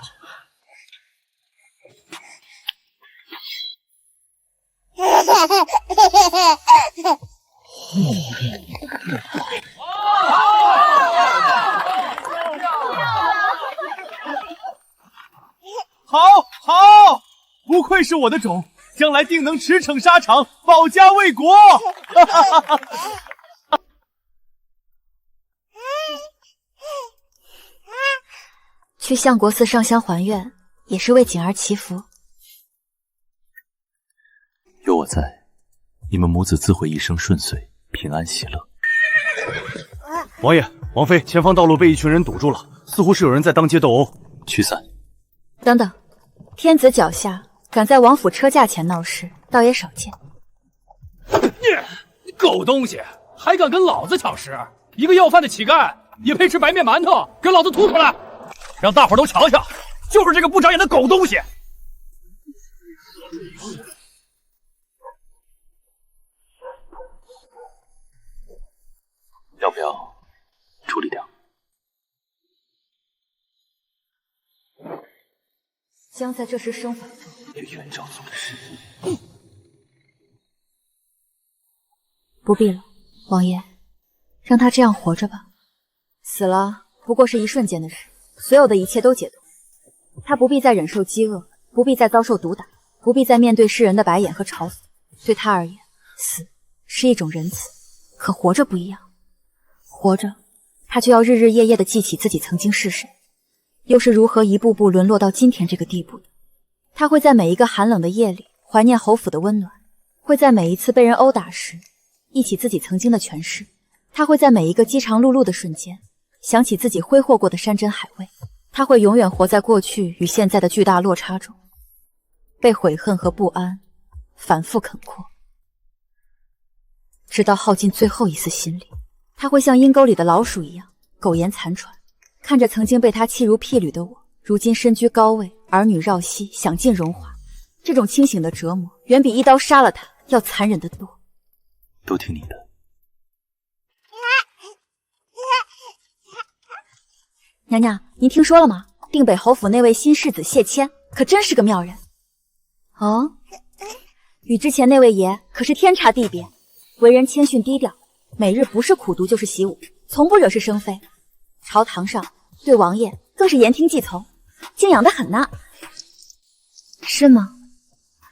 好，好，不愧是我的种，将来定能驰骋沙场，保家卫国。哈哈哈哈！去相国寺上香还愿，也是为景儿祈福。有我在，你们母子自会一生顺遂，平安喜乐。王爷、王妃，前方道路被一群人堵住了，似乎是有人在当街斗殴。驱散。等等，天子脚下敢在王府车架前闹事，倒也少见。你狗东西，还敢跟老子抢食！一个要饭的乞丐也配吃白面馒头？给老子吐出来！让大伙都瞧瞧，就是这个不长眼的狗东西！要不要处理掉？将在这时生反复。也元昭宗的事。不必了，王爷，让他这样活着吧。死了不过是一瞬间的事，所有的一切都解脱。他不必再忍受饥饿，不必再遭受毒打，不必再面对世人的白眼和嘲讽。对他而言，死是一种仁慈，可活着不一样。活着，他就要日日夜夜地记起自己曾经是谁，又是如何一步步沦落到今天这个地步的。他会在每一个寒冷的夜里怀念侯府的温暖，会在每一次被人殴打时忆起自己曾经的权势。他会在每一个饥肠辘辘的瞬间想起自己挥霍过的山珍海味。他会永远活在过去与现在的巨大落差中，被悔恨和不安反复啃扩，直到耗尽最后一丝心力。他会像阴沟里的老鼠一样苟延残喘，看着曾经被他弃如敝履的我，如今身居高位，儿女绕膝，享尽荣华。这种清醒的折磨，远比一刀杀了他要残忍得多。都听你的。娘娘，您听说了吗？定北侯府那位新世子谢谦，可真是个妙人。哦，与之前那位爷可是天差地别，为人谦逊低调，每日不是苦读就是习武，从不惹是生非。朝堂上对王爷更是言听计从，敬仰得很呢。是吗？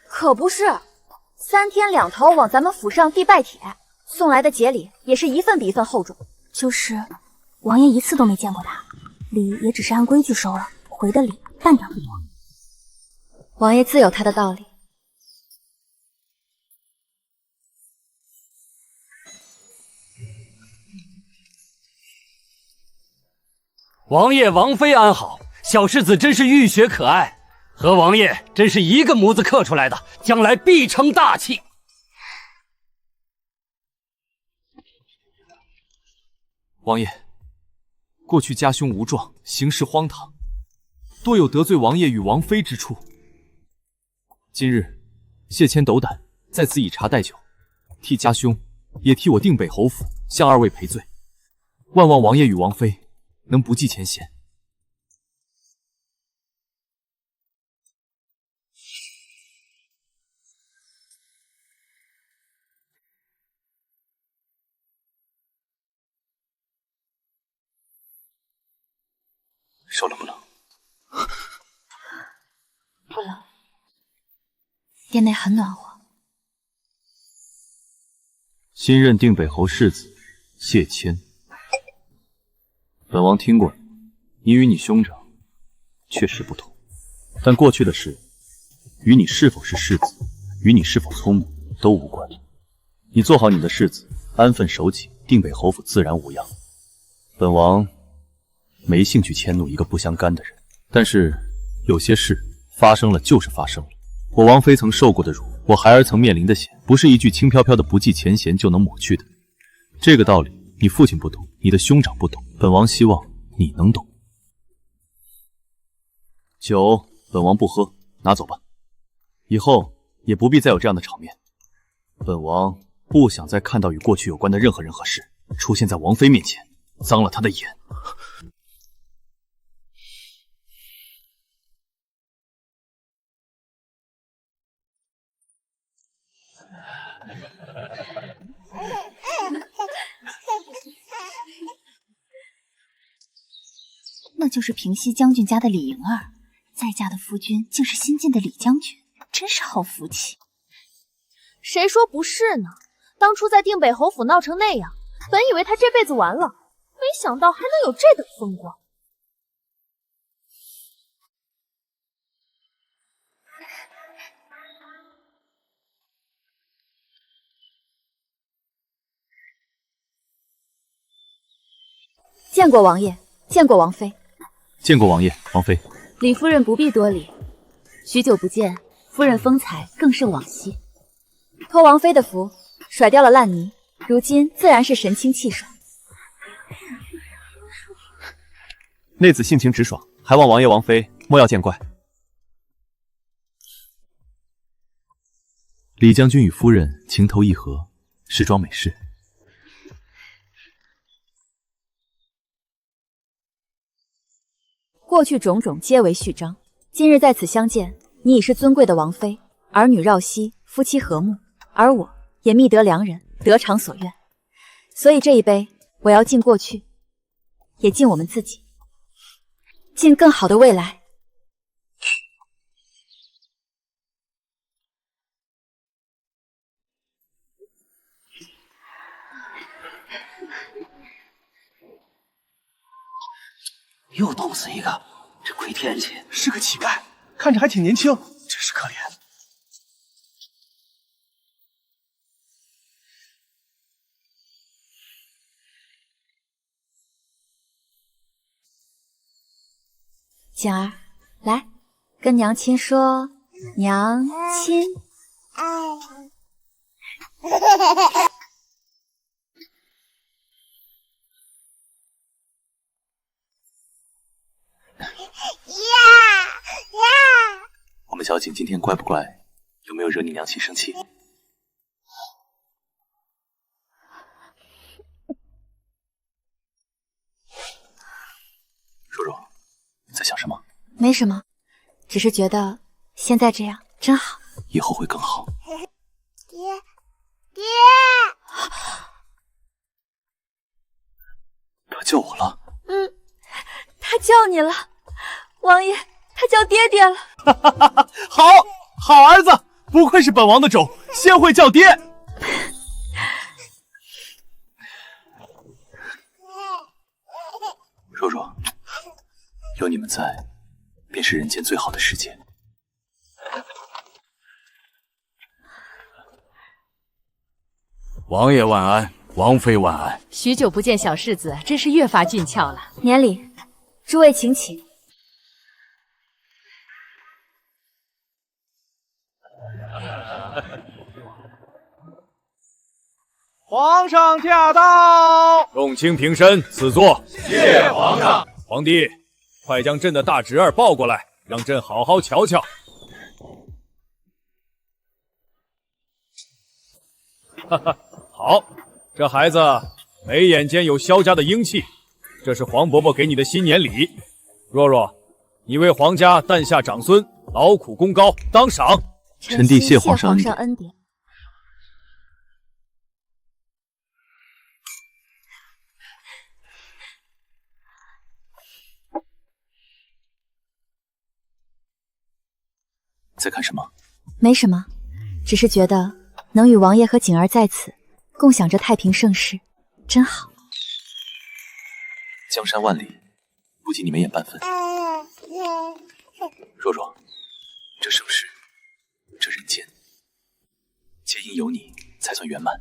可不是，3天2头往咱们府上递拜帖，送来的节礼也是一份比一份厚重。就是王爷一次都没见过他，礼也只是按规矩收了，回的礼半点不多。王爷自有他的道理。王爷王妃安好，小世子真是浴血可爱，和王爷真是一个模子刻出来的，将来必成大器。王爷，过去家兄无状，行事荒唐，多有得罪王爷与王妃之处。今日谢谦斗胆，在此以茶代酒，替家兄，也替我定北侯府向二位赔罪。万望王爷与王妃能不计前嫌。手冷不冷？不冷，殿内很暖和。新任定北侯世子谢谦，本王听过你与你兄长确实不同，但过去的事与你是否是世子，与你是否聪明都无关。你做好你的世子，安分守己，定北侯府自然无恙。本王没兴趣迁怒一个不相干的人，但是有些事发生了就是发生了。我王妃曾受过的辱，我孩儿曾面临的险，不是一句轻飘飘的不计前嫌就能抹去的。这个道理你父亲不懂，你的兄长不懂，本王希望你能懂。酒本王不喝，拿走吧。以后也不必再有这样的场面。本王不想再看到与过去有关的任何人和事出现在王妃面前，脏了她的眼。那就是平西将军家的李莹儿，再嫁的夫君竟是新晋的李将军，真是好福气。谁说不是呢？当初在定北侯府闹成那样，本以为他这辈子完了，没想到还能有这等风光。见过王爷，见过王妃。见过王爷、王妃。李夫人不必多礼，许久不见，夫人风采更胜往昔。托王妃的福，甩掉了烂泥，如今自然是神清气爽。内子性情直爽，还望王爷王妃莫要见怪。李将军与夫人情投意合，时装美事。过去种种皆为序章，今日在此相见，你已是尊贵的王妃，儿女绕膝，夫妻和睦，而我也觅得良人，得偿所愿。所以这一杯，我要敬过去，也敬我们自己，敬更好的未来。又冻死一个，这鬼天气！是个乞丐，看着还挺年轻，真是可怜。景儿，来，跟娘亲说，娘亲。我们小景今天乖不乖？有没有惹你娘亲生气？若若，在想什么？没什么，只是觉得现在这样真好，以后会更好。爹，他叫我了。他叫你了，王爷，他叫爹爹了。好儿子，不愧是本王的种，先会叫爹。若若，有你们在，便是人间最好的世界。王爷晚安，王妃晚安。许久不见，小世子真是越发俊俏了。免礼，诸位请起。皇上驾到！众卿平身，赐座。谢皇上。皇帝，快将朕的大侄儿抱过来，让朕好好瞧瞧。哈哈，好，这孩子眉眼间有萧家的英气，这是黄伯伯给你的新年礼。若若，你为皇家诞下长孙，劳苦功高，当赏。臣弟谢皇上恩典。在看什么？没什么，只是觉得能与王爷和景儿在此，共享着太平盛世，真好。江山万里，不及你们眼半分。若若，这盛世，这人间，皆因有你才算圆满。